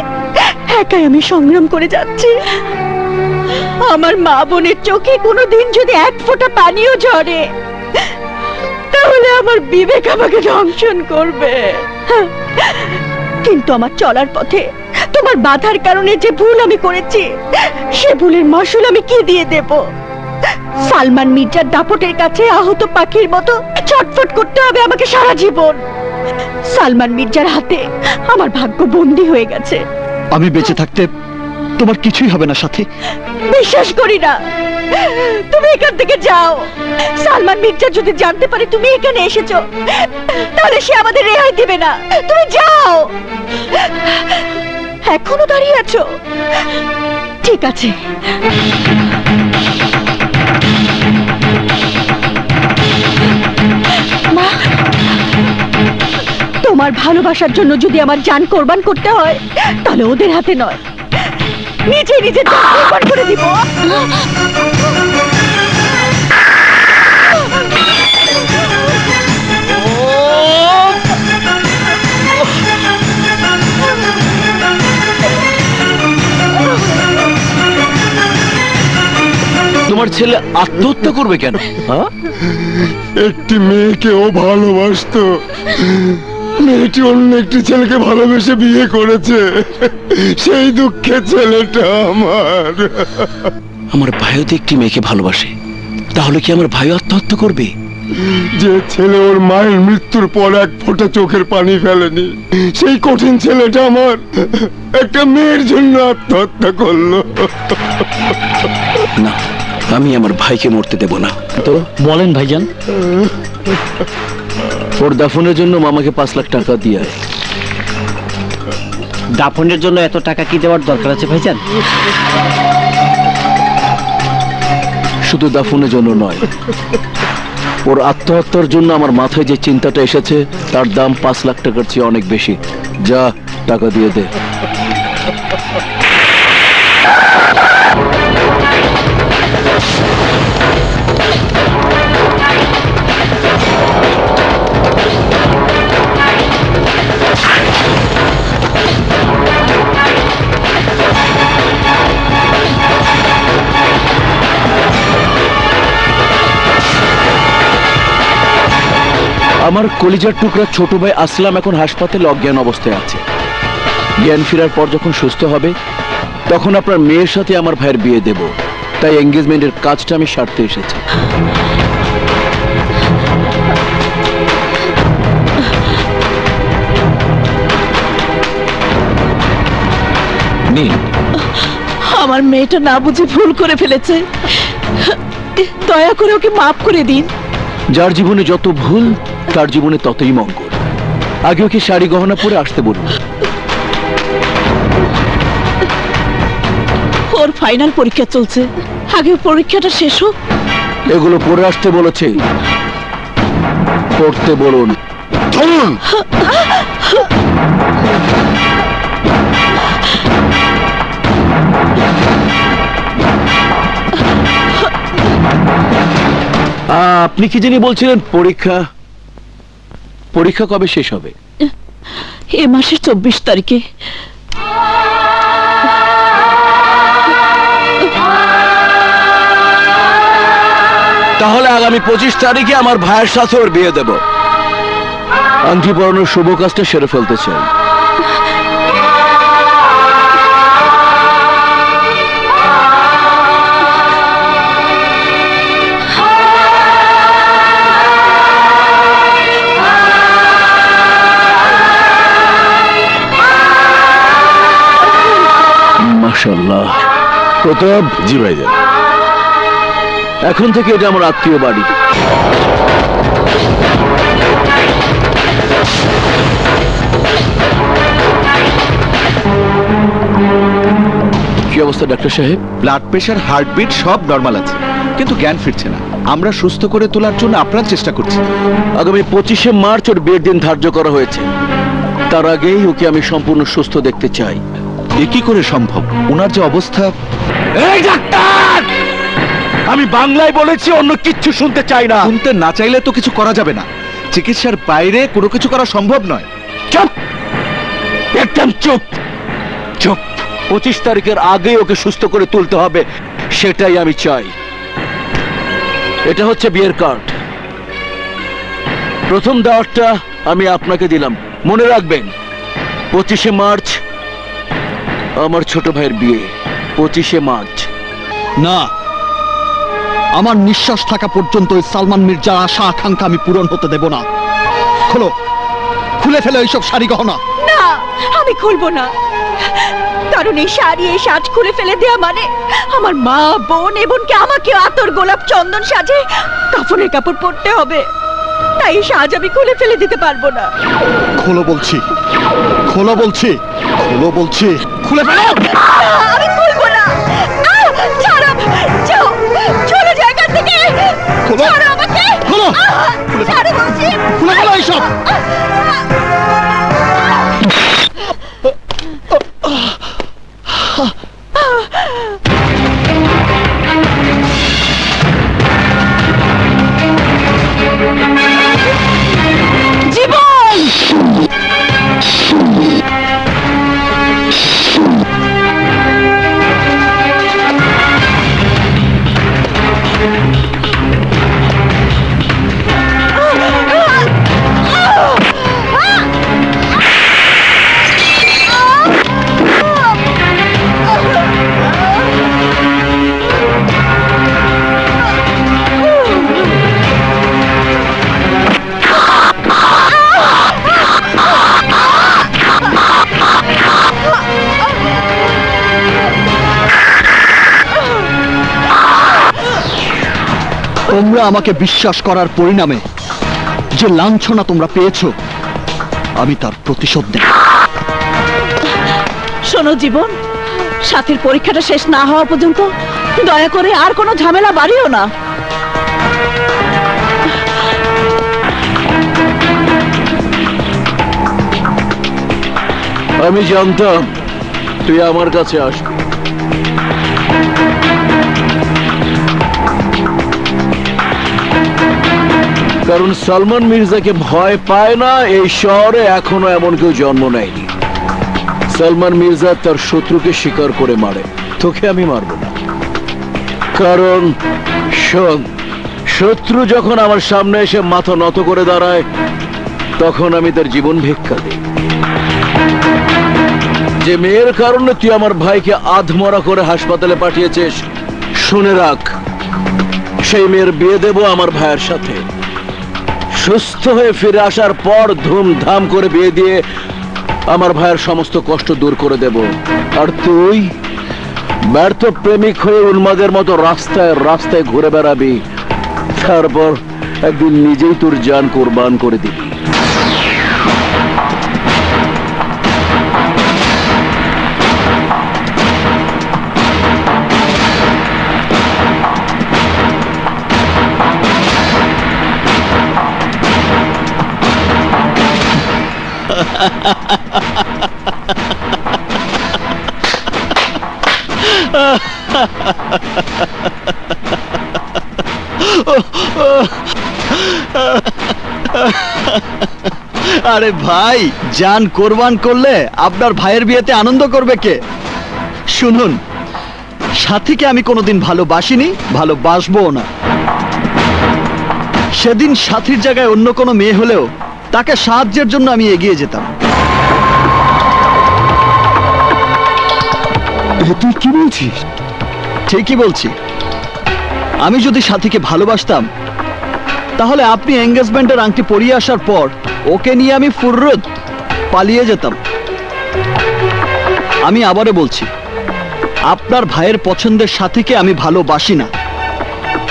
একাই আমি সংগ্রাম করে যাচ্ছি। আমার মা বোনের চোখে কোনোদিন যদি এক ফোঁটা পানিও ঝরে, তাহলে আমার বিবেক আমাকে দংশন করবে। কিন্তু আমার চলার পথে তোমার বাধার কারণে যে ভুল আমি করেছি, সে ভুলের মাসুল আমি কি দিয়ে দেব? সালমান মির্জার দাপটের কাছে আহত পাখির মতো ছটফট করতে হবে আমাকে সারা জীবন। সালমান মির্জার হাতে আমার ভাগ্য বন্দী হয়ে গেছে।
আমি বেঁচে থাকতে তোমার কিছুই হবে না সাথী।
বিশ্বাস করি না। তুমি এখান থেকে যাও। সালমান মির্জা যদি জানতে পারে তুমি এখানে এসেছো, তাহলে সে আমাদের রেহাই দিবে না। তুমি যাও। এখনো দাঁড়িয়ে আছো? ঠিক আছে। মা, তোমার ভালোবাসার জন্য যদি আমার জান কোরবান করতে হয়, তাহলে ওদের হাতে নয়, নিজে নিজে জান কোরবান করে দিব।
তোমার ছেলে আত্মহত্যা করবে কেন?
একটি মেয়েকে ও ভালোবাসতো, মেয়েটি অন্য একটি ছেলেকে ভালোবেসে বিয়ে করেছে। সেই দুঃখে ছেলেটা আমার।
আমার ভাইও তো একটি মেয়েকে ভালোবাসে, তাহলে কি আমার ভাই আত্মহত্যা করবে?
যে ছেলে ওর মায়ের মৃত্যুর পর এক ফোঁটা চোখের পানি ফেলেনি, সেই কঠিন ছেলেটা আমার একটা মেয়ের জন্য আত্মহত্যা করলো।
না, আমি আমার ভাইকে মরতে দেব না।
তো বলেন ভাইজান।
ওর দাফনের জন্য মামাকে 5 লাখ টাকা দিয়ে আয়।
দাফনের জন্য এত টাকা কি দেওয়ার দরকার আছে ভাইজান?
শুধু দাফনের জন্য নয়, ওর আত্মহত্যার জন্য আমার মাথায় যে চিন্তাটা এসেছে তার দাম 5 লাখ টাকার চেয়ে অনেক বেশি। যা, টাকা দিয়ে দে। আমার কলিজার টুকরা ছোট ভাই আসলাম এখন হাসপাতালে অজ্ঞান অবস্থায় আছে। জ্ঞান ফেরার পর যখন সুস্থ হবে তখন আপনার মেয়ের সাথে আমার ভাইয়ের বিয়ে দেব। তাই এঙ্গেজমেন্টের কাজটা আমি সারতে এসেছি।
আমার মেয়েটা না বুঝে ভুল করে ফেলেছে, দয়া করে ওকে মাফ করে দিন।
যার জীবনে যত ভুল তার জীবনে ততই মঙ্গল। আগে ওকে শাড়ি গহনা পরে আসতে বলুন।
ওর ফাইনাল পরীক্ষা চলছে, আগে পরীক্ষাটা শেষ হোক।
এগুলো পরে আসতে বলেছে, পড়তে বলুন। চলুন। আপনি কি জানি বলছিলেন পরীক্ষা পরীক্ষা কবে শেষ হবে?
এ মাসের 24 তারিখে।
তাহলে আগামী 25 তারিখে আমার ভাইয়ের সাথে ওর বিয়ে দেব। আংটি পরানোর শুভ কাজটা সেরে ফেলতে চাই। মাশাআল্লাহ। প্রতাপ। জি ভাইজান। এখন থেকে এটা আমার আত্মীয় বাড়ি। কি অবস্থা ডাক্তার সাহেব?
ব্লাড প্রেশার, হার্টবিট সব নরমাল আছে, কিন্তু জ্ঞান ফিরছে না। আমরা সুস্থ করে তোলার জন্য আপনার চেষ্টা করছি।
আগামী 25শে মার্চ ওর বিয়ের দিন ধার্য করা হয়েছে। তার আগেই ওকে আমি সম্পূর্ণ সুস্থ দেখতে চাই।
এ কি করে সম্ভব? ওনার যে অবস্থা।
এই ডাক্তার, আমি বাংলায় বলেছি, অন্য কিচ্ছু শুনতে চাই না।
শুনতে না চাইলে তো কিছু করা যাবে না। চিকিৎসার বাইরে কোনো কিছু করা সম্ভব নয়।
চুপ, একদম চুপ চুপ। 25 তারিখের আগে ওকে সুস্থ করে তুলতে হবে, সেটাই আমি চাই। এটা হচ্ছে বিয়ের কার্ড। প্রথম দাওয়াতটা আমি আপনাকে দিলাম, মনে রাখবেন 25শে মার্চ আমার ছোট ভাইয়ের বিয়ে। 25শে মার্চ।
না, আমার নিঃশ্বাস থাকা পর্যন্ত সালমান মির্জার আশা আকাঙ্ক্ষা আমি পূরণ হতে দেব না। খোলো, খুলে ফেলো এইসব শাড়ি গহনা।
না, আমি খুলবো না, কারণ এই শাড়ি, এই সাজ খুলে ফেলে দেয়া মানে আমার মা, বোন এবং আমাকে আতর, গোলাপ, চন্দন সাজে কাফনের কাপড় পরতে হবে। তাই এই সাজ আমি খুলে ফেলে দিতে পারবো না।
খোলো বলছি, খোলো বলছি, খোলো বলছি, খুলে ফেলো।
আমি খুলবো না। ছাড়ো, চলে যায় এখান থেকে।
খোলো,
ছাড়ো আমাকে।
খোলো,
ছাড়ো বলছি।
খুলে ফেলো এইসব। তোমরা আমাকে বিশ্বাস করার পরিণামে যে লাঞ্ছনা তোমরা পেয়েছো, আমি তার প্রতিশোধ নেব।
শোনো জীবন, সাথীর পরীক্ষাটা শেষ না হওয়া পর্যন্ত দয়া করে আর কোনো ঝামেলা বাড়িও না।
আমি জানতাম তুই আমার কাছে আসবি। কারণ সালমান মির্জাকে ভয় পায় না এই শহরে এখনো এমন কেউ জন্ম নেয়নি। সালমান মির্জা তার শত্রুকে শিকার করে মারে, তোকে আমি মারব না। কারণ শোন, শত্রু যখন আমার সামনে এসে মাথা নত করে দাঁড়ায় তখন আমি তোর জীবন ভিক্ষা দিই। যে মেয়ের কারণে তুই আমার ভাইকে আধমরা করে হাসপাতালে পাঠিয়েছিস, শুনে রাখ, সেই মেয়ের বিয়ে দেব আমার ভাইয়ের সাথে। সুস্থ হয়ে ফিরে আসার পর ধুমধাম করে বিয়ে দিয়ে আমার ভাইয়ের সমস্ত কষ্ট দূর করে দেব। আর তুই ব্যর্থ প্রেমিক হয়ে উন্মাদের মতো রাস্তায় রাস্তায় ঘুরে বেড়াবি, তারপর একদিন নিজেই তোর জান কোরবান করে দিবি।
আরে ভাই, জান কোরবান করলে আপনার ভাইয়ের বিয়েতে আনন্দ করবে কে? শুনুন, সাথীকে আমি কোনোদিন ভালোবাসিনি, ভালোবাসবও না। সেদিন সাথীর জায়গায় অন্য কোনো মেয়ে হলেও তাকে সাহায্যের জন্য আমি এগিয়ে যেতাম।
তুই কি বলছিস?
ঠিকই বলছি। আমি যদি সাথীকে ভালোবাসতাম তাহলে আপনি এঙ্গেজমেন্টের আংটি পরিয়ে আসার পর ওকে নিয়ে আমি ফুররত পালিয়ে যেতাম। আমি আবারও বলছি, আপনার ভাইয়ের পছন্দের সাথীকে আমি ভালোবাসি না।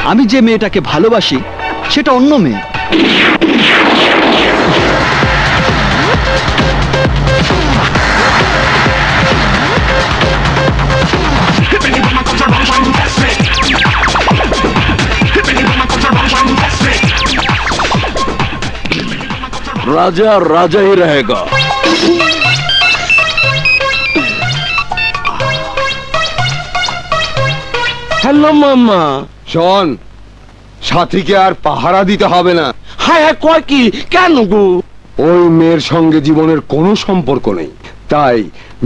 আমি যে মেয়েটাকে ভালোবাসি সেটা অন্য মেয়ে।
राजा राजा ही रहेगा।
হ্যালো মামা। শোন, সাথীকে আর পাহারা দিতে হবে না।
হ্যাঁ, কয় কি? কেন গো?
ওই মেয়ের সঙ্গে জীবনের কোনো সম্পর্ক নেই, তাই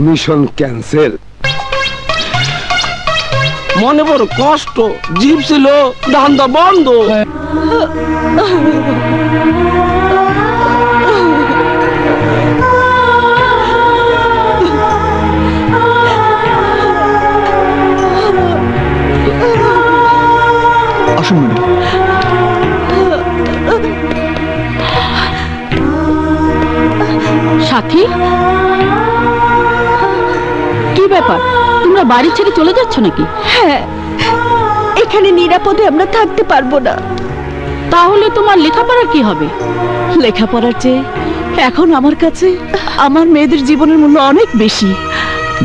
মিশন ক্যান্সেল।
মনে বড় কষ্ট, জিভ ছিল ধান্দা বন্ধ।
আসুন।
সাথী, কি ব্যাপার, তোমরা বাড়ি ছেড়ে চলে যাচ্ছ নাকি?
হ্যাঁ, এখানে নিরাপদে আমরা থাকতে পারবো না।
তাহলে তোমার লেখাপড়ার কি হবে?
লেখাপড়ার চেয়ে এখন আমার কাছে আমার মেয়েদের জীবনের মূল্য অনেক বেশি।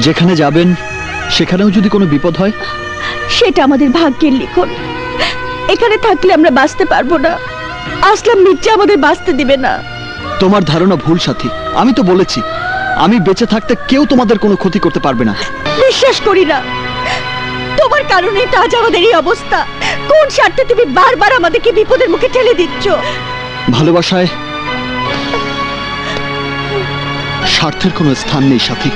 যেখানে যাবেন সেখানেও যদি কোনো বিপদ হয়,
সেটা আমাদের ভাগ্যের লিখন। এখানে থাকলে আমরা বাঁচতে পারবো না। আসলাম মির্জা আমাদের বাঁচতে দিবে না।
তোমার ধারণা ভুল সাথী। আমি তো বলেছি, আমি বেঁচে থাকতে কেউ তোমাদের কোনো ক্ষতি করতে পারবে না।
বিশ্বাস করি না, তোমার কারণে তো আজ আমাদের এই অবস্থা। কোন স্বার্থে তুমি বারবার আমাদেরকে বিপদের মুখে ঠেলে দিচ্ছ?
ভালোবাসায় স্বার্থের কোনো স্থান নেই সাথী।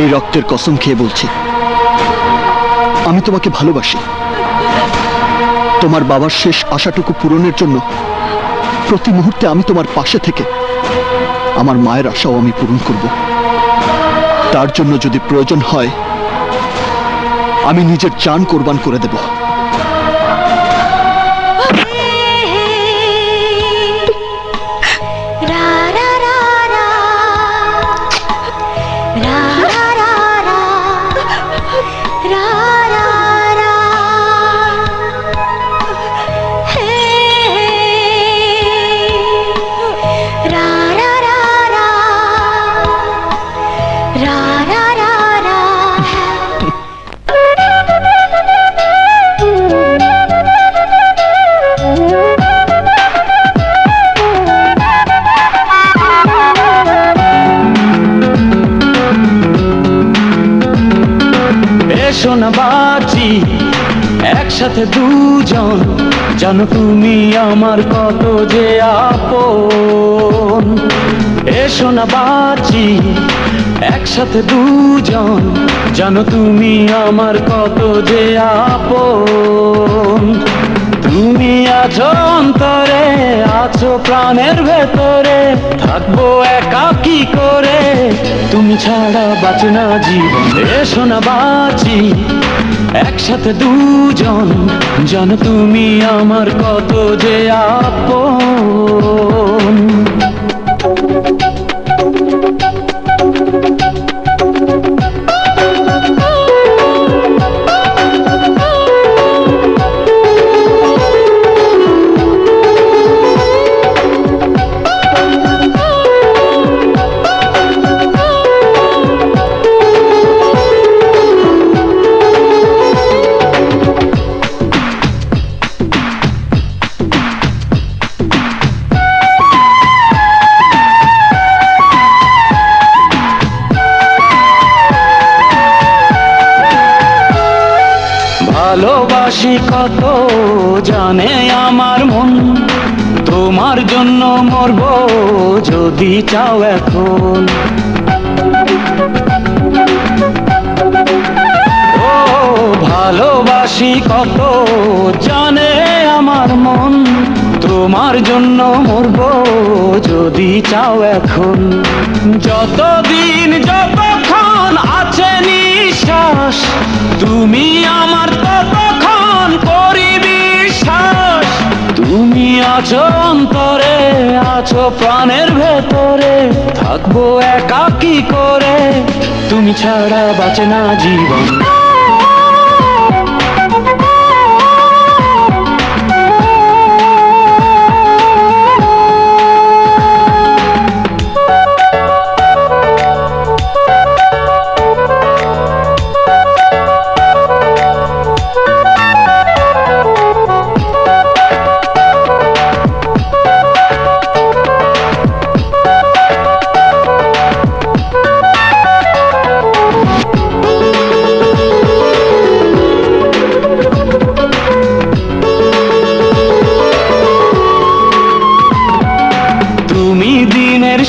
এই রক্তের কসম খেয়ে বলছি, আমি তোমাকে ভালোবাসি। তোমার বাবার শেষ আশাটুকু পূরণের জন্য প্রতি মুহূর্তে আমি তোমার পাশে থেকে আমার মায়ের আশাও আমি পূরণ করব। তার জন্য যদি প্রয়োজন হয় আমি নিজের জান কোরবান করে দেব।
এসো না বাঁচি একসাথে দুজন, জানো তুমি আমার কত যে আপন। এসো না বাঁচি একসাথে দুজন, জানো তুমি আমার কত যে আপন। তুমি আছো অন্তরে, আছো প্রাণের ভেতরে, থাকবো একা কি করে, তুমি ছাড়া বাঁচে না জীবন। এসো না বাঁচি একসাথে দুজন, জানো তুমি আমার কত যে আপন। ভালোবাসি কত জানে আমার মন, তোমার জন্য মরবো যদি চাও এখন। ও ভালোবাসি কত জানে আমার মন, তোমার জন্য মরবো যদি চাও এখন। যতদিন যতক্ষণ আছে নিঃশ্বাস, তুমি আমার ততক্ষণ করি বিশ্বাস। তুমি আছো অন্তরে, আছো প্রাণের ভেতরে, থাকবো একা কি করে, তুমি ছাড়া বাঁচে না জীবন।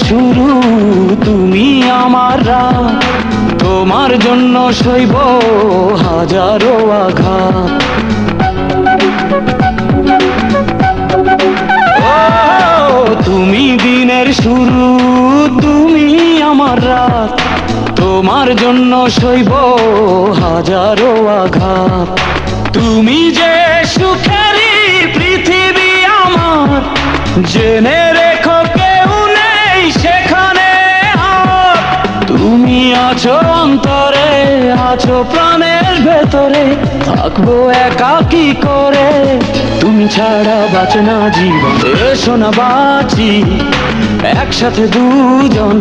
শুরু তুমি আমার রাত, তোমার জন্য সইব হাজারো আঘাত। তুমি দিনের শুরু, তুমি আমার রাত, তোমার জন্য সইব হাজারো আঘাত। তুমি যে সুখেরই পৃথিবী আমার, জেনে রেখো কেউ নেই সেখানে আর। তুমি আছো অন্তরে, আছো প্রাণের ভেতরে, থাকবো একা কি করে, তুমি ছাড়া বাঁচে না জীবন। এসো না বাঁচি একসাথে দুজন,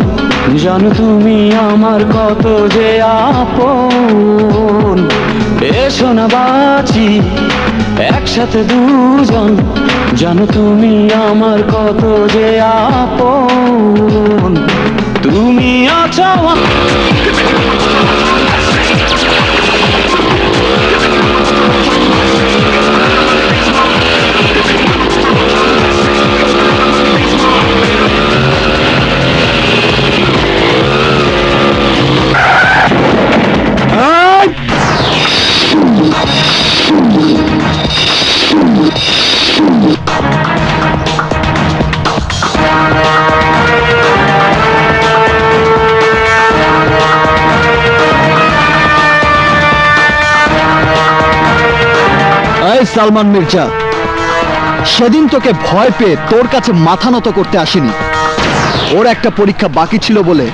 জানো তুমি আমার কত যে আপন। এসো না বাঁচি একসাথে দুজন, জানো তুমি আমার কত যে আপন। তুমি আছো
সালমান মির্জা, সেদিন তোকে ভয় পেয়ে তোর কাছে মাথা নত করতে আসিনি। ওর একটা পরীক্ষা বাকি ছিল বলে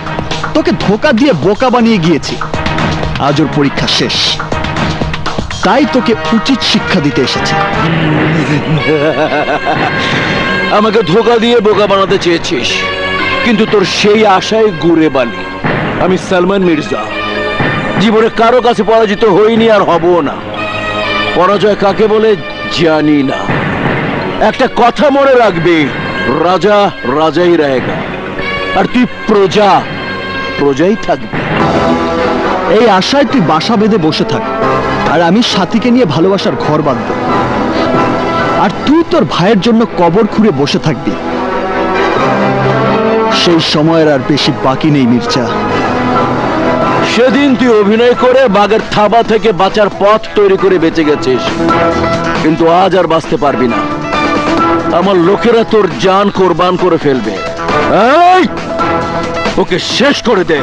তোকে ধোকা দিয়ে বোকা বানিয়ে গিয়েছি। আজ ওর পরীক্ষা শেষ, তাই তোকে উচিত শিক্ষা দিতে এসেছি।
আমাকে ধোকা দিয়ে বোকা বানাতে চেয়েছিস, কিন্তু তোর সেই আশায় গুড়ে বালি। আমি সালমান মির্জা, জীবনে কারো কাছে পরাজিত হইনি আর হবও না। পরাজয় কাকে বলে জানি না। একটা কথা মনে রাখবি, রাজা রাজাই রহেগা, আর তুই প্রজা প্রজাই থাকবি।
এই আশায় তুই বাসা বেঁধে বসে থাক, আর আমি সাথীকে নিয়ে ভালোবাসার ঘর বাঁধব। আর তুই তোর ভাইয়ের জন্য কবর খুঁড়ে বসে থাকবি। সেই সময়ের আর বেশি বাকি নেই মির্জা।
সেদিন তুই অভিনয় করে বাঘের থাবা থেকে বাঁচার পথ তৈরি করে বেঁচে গেছিস, কিন্তু আজ আর বাঁচতে পারবি না। আমার লোকেরা তোর জান কোরবান করে ফেলবে। এই, ওকে শেষ করে দে।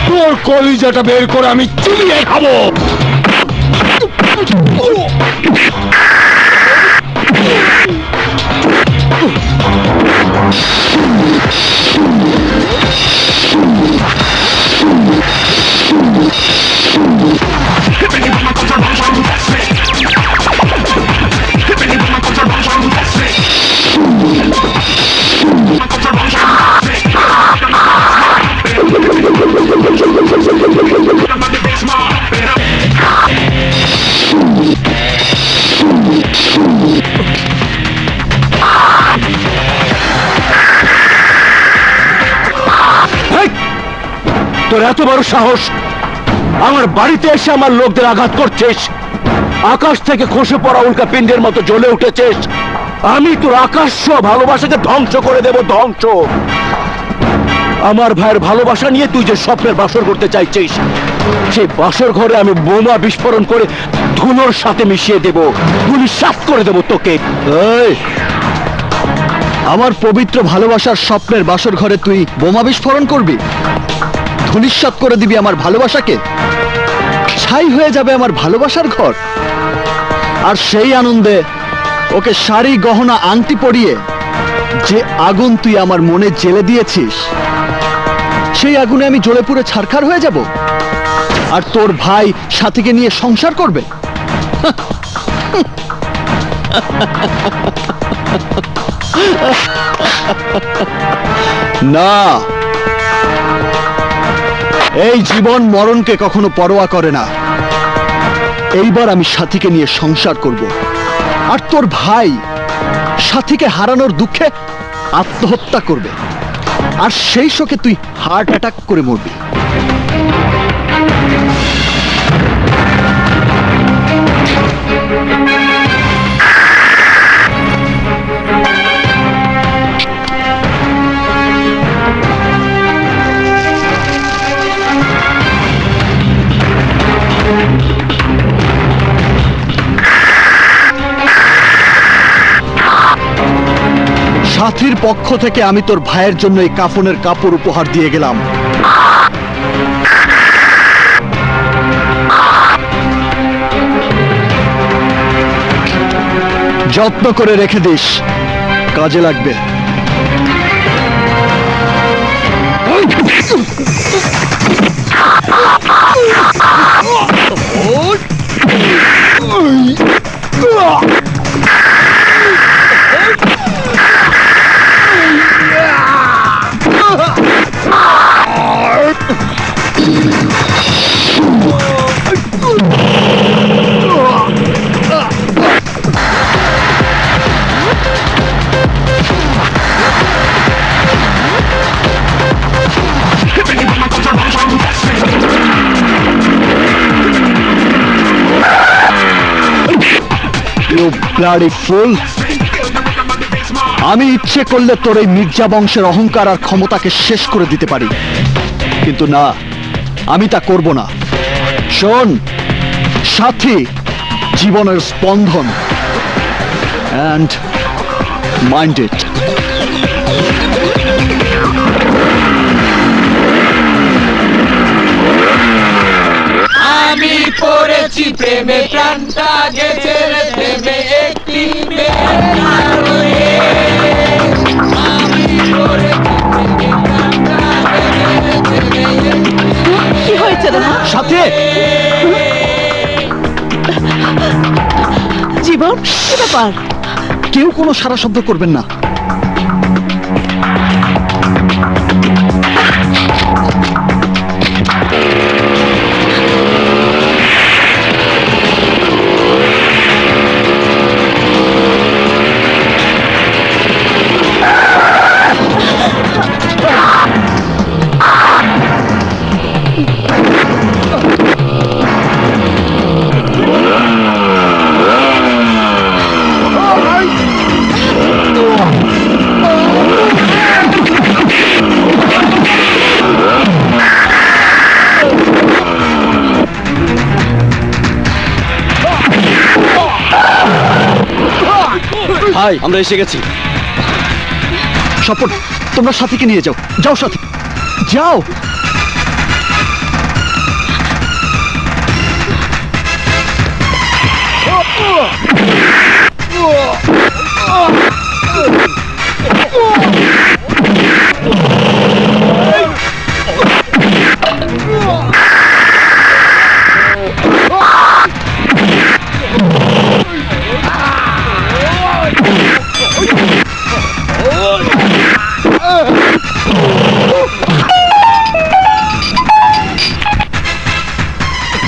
তোর কলিজাটা বের করে আমি চুলিয়ে খাবো।
তোর এত বড় সাহস, আমার বাড়িতে এসে আমার লোকদের আঘাত করছিস, আকাশ থেকে খসে পড়া উল্কা পিণ্ডের মতো জ্বলে উঠেছিস। আমি তোর আকাশ ভালোবাসাকে ধ্বংস করে দেব, ধ্বংস। আমার ভাইয়ের ভালোবাসা নিয়ে তুই যে স্বপ্নের বাসর করতে চাইছিস, সেই বাসর ঘরে আমি বোমা বিস্ফোরণ করে ধুলোর সাথে মিশিয়ে দেব, গুলি সাফ করে দেব তোকে।
এই, আমার পবিত্র ভালোবাসার স্বপ্নের বাসর ঘরে তুই বোমা বিস্ফোরণ করবি? ধূলিসাৎ করে দিবি আমার ভালোবাসাকে? ছাই হয়ে যাবে আমার ভালোবাসার ঘর। আর সেই আনন্দে ওকে শাড়ি গহনা আংটি পরিয়ে যে আগুন তুই আমার মনে জ্বেলে দিয়েছিস, সেই আগুনে আমি জ্বলে পুড়ে ছারখার হয়ে যাব, আর তোর ভাই সাথীকে নিয়ে সংসার করবে? না, এই জীবন মরণকে কখনো পরোয়া করে না। এইবার আমি সাথীকে নিয়ে সংসার করব, আর তোর ভাই সাথীকে হারানোর দুঃখে আত্মহত্যা করবে, আর সেই শোকে তুই হার্ট অ্যাটাক করে মরবি। সাথীর পক্ষ থেকে আমি তোর ভাইয়ের জন্য এই কাফনের কাপড় উপহার দিয়ে গেলাম। যত্ন করে রেখে দিস, কাজে লাগবে। ব্লাডি ফুল, আমি ইচ্ছে করলে তোর এই মির্জা বংশের অহংকার আর ক্ষমতাকে শেষ করে দিতে পারি, কিন্তু না, আমি তা করব না। শোন সাথী, জীবনের স্পন্দন, and mind it.
ব্যাপার?
কেউ কোনো সারা শব্দ করবেন না।
ভাই, আমরা এসে গেছি।
স্বপন, তোমরা সাথীকে নিয়ে যাও। যাও সাথী, যাও।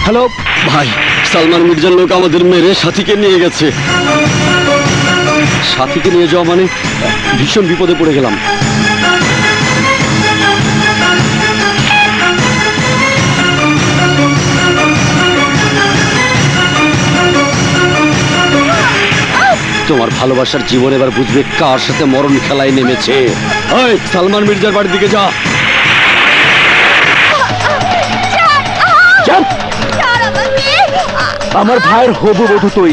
হ্যালো
ভাই, সালমান মির্জার লোক আমাদের মেরে সাথীকে নিয়ে গেছে। সাথীকে নিয়ে যাওয়া মানে ভীষণ বিপদে পড়ে গেলাম। তোমার ভালোবাসার জীবন এবার বুঝবে কার সাথে মরণ খেলায় নেমেছে। ওই সালমান মির্জার বাড়ির দিকে যা। আমার ভাইয়ের হবু বধূ তুই।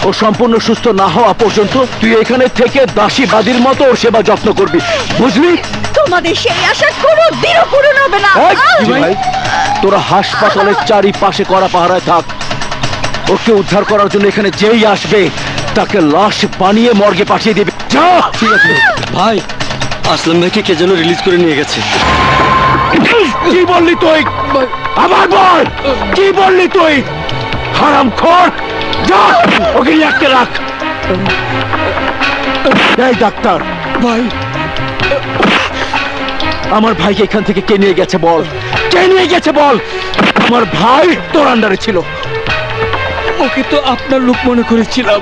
ও সম্পূর্ণ সুস্থ না হওয়া পর্যন্ত তুই এখানে থেকে দাসী বাদীর মতো ওর সেবা যত্ন করবি, বুঝলি?
তোমাদের সেই আশা কোনোদিনও পূরণ হবে না।
তোরা হাসপাতালের চারিপাশে করা পাহারায় থাক। ওকে উদ্ধার করার জন্য এখানে যেই আসবে তাকে লাশ বানিয়ে মর্গে পাঠিয়ে দিবে। যা। ঠিক আছে ভাই, আসলাম ভাইকে কে যেন রিলিজ করে নিয়ে গেছে। কি বললি তুই? আবার বল, কি বললি তুই? হারামখোর, যা ওকে রাখতে রাখ। এই ডাক্তার ভাই, আমার ভাইকে এখান থেকে কে নিয়ে গেছে বল? কে নিয়ে গেছে বল? আমার ভাই তোর আন্ডারে ছিল। ওকে তো আপনার লোক মনে করেছিলাম।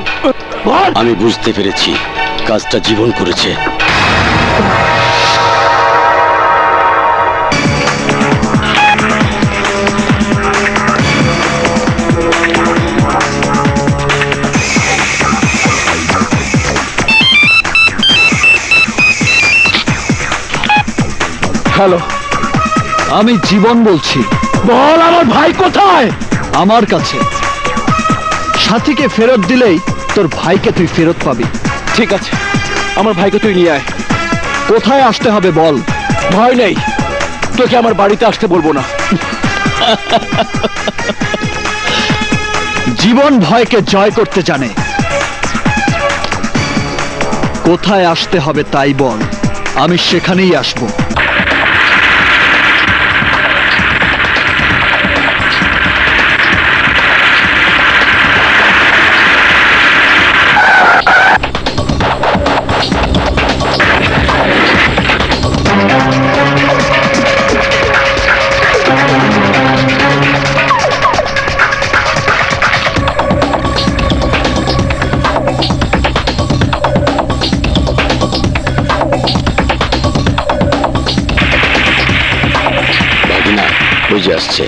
আমি বুঝতে পেরেছি কাজটা জীবন করেছে।
হ্যালো, আমি জীবন বলছি।
বল আমার ভাই কোথায়?
আমার কাছে। সাথীকে ফেরত দিলেই তোর ভাইকে তুই ফেরত পাবি।
ঠিক আছে, আমার ভাইকে তুই নিয়ে আয়।
কোথায় আসতে হবে বল?
ভয় নেই, তোকে আমার বাড়িতে আসতে বলবো না।
জীবন ভয়কে জয় করতে জানে। কোথায় আসতে হবে তাই বল, আমি সেখানেই আসবো।
বুঝে আসছে।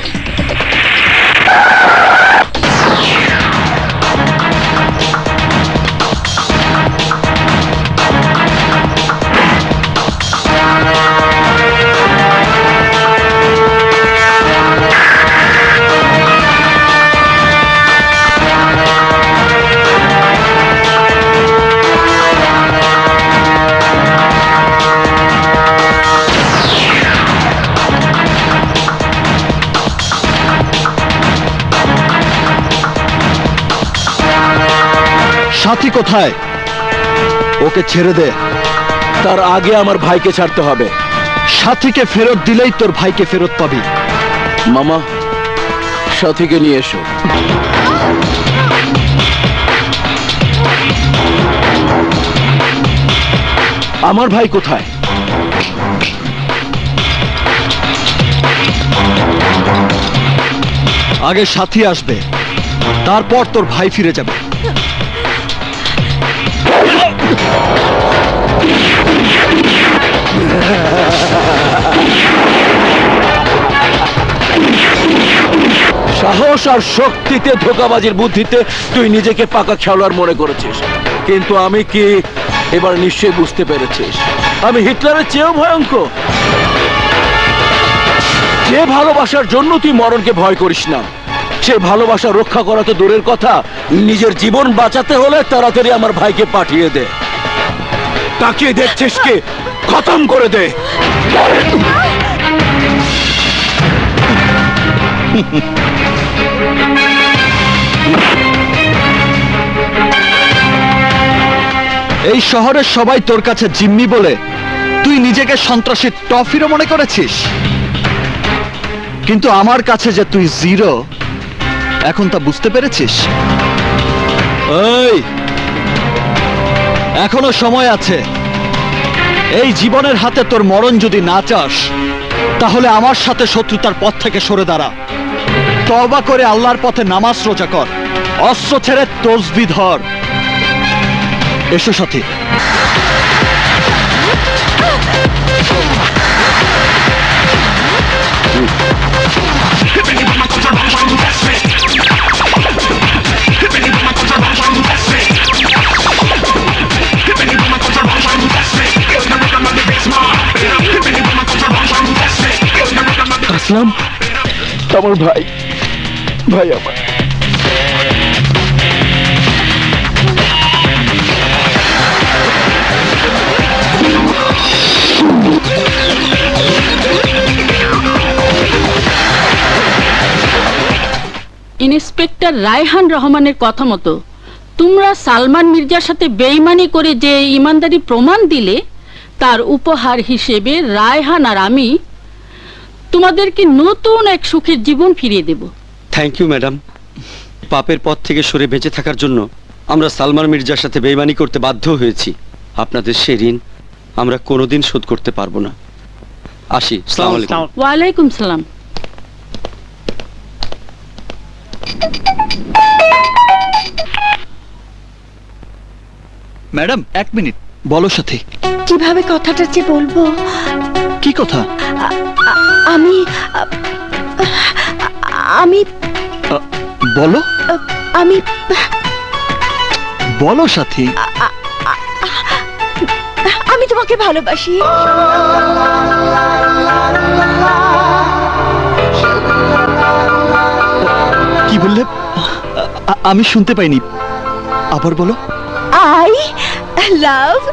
সাথী কোথায়? ওকে ছেড়ে দে।
তার আগে আমার ভাইকে ছাড়তে হবে।
সাথীকে ফেরত দিলেই তোর ভাইকে ফেরত পাবি।
মামা, সাথীকে নিয়ে এসো। আমার ভাই কোথায়?
আগে সাথী আসবে, তারপর তোর ভাই ফিরে যাবে।
সাহস আর শক্তিতে, ধোঁকাবাজির বুদ্ধিতে তুই নিজেকে পাকা খেলোয়াড় মনে করেছিস, কিন্তু আমি কি এবার নিশ্চয়ই বুঝতে পেরেছিস আমি হিটলারের চেয়েও ভয়ঙ্কর। যে ভালোবাসার জন্য তুই মরণকে ভয় করিস না, সে ভালোবাসা রক্ষা করা তো দূরের কথা, নিজের জীবন বাঁচাতে হলে তাড়াতাড়ি আমার ভাইকে পাঠিয়ে দে। তাকিয়ে দেখছিস কি? খতম করে দে।
এই শহরের সবাই তোর কাছে জিম্মি বলে তুই নিজেকে সন্ত্রাসী টফিরও মনে করেছিস, কিন্তু আমার কাছে যে তুই জিরো, এখন তা বুঝতে পেরেছিস? এই, এখনো সময় আছে। এই জীবনের হাতে তোর মরণ যদি না চাস, তাহলে আমার সাথে শত্রুতার পথ থেকে সরে দাঁড়া। তওবা করে আল্লাহর পথে নামাজ রোজা কর, অস্ত্র ছেড়ে তসবিহ ধর। এসো সাথী।
আসলাম, আমার ভাই, ভাই আমার।
ইন্সপেক্টর রায়হান রহমানের কথা মতো তোমরা সালমান মির্জার সাথে বেইমানি করে যে ইমানদারি প্রমাণ দিলে, তার উপহার হিসেবে রায়হান আর আমি তোমাদেরকে নতুন এক সুখের জীবন ফিরিয়ে দেব।
Thank you madam. পাপের পথ থেকে সরে বেঁচে থাকার জন্য আমরা সালমান মির্জার সাথে বেইমানি করতে বাধ্য হয়েছি। আপনাদের সে ঋণ আমরা কোনোদিন শোধ করতে পারবো না। আসি। আসসালামু আলাইকুম।
ওয়ালাইকুম সালাম।
Madam, 1 minute. বলো সাথী।
কিভাবে কথাটা যে বলবো।
কি কথা?
আমি আমি
বলো।
আমি
বলো সাথী।
আমি তোমাকে ভালোবাসি।
কি বললে? আমি শুনতে পাইনি, আবার বলো।
I love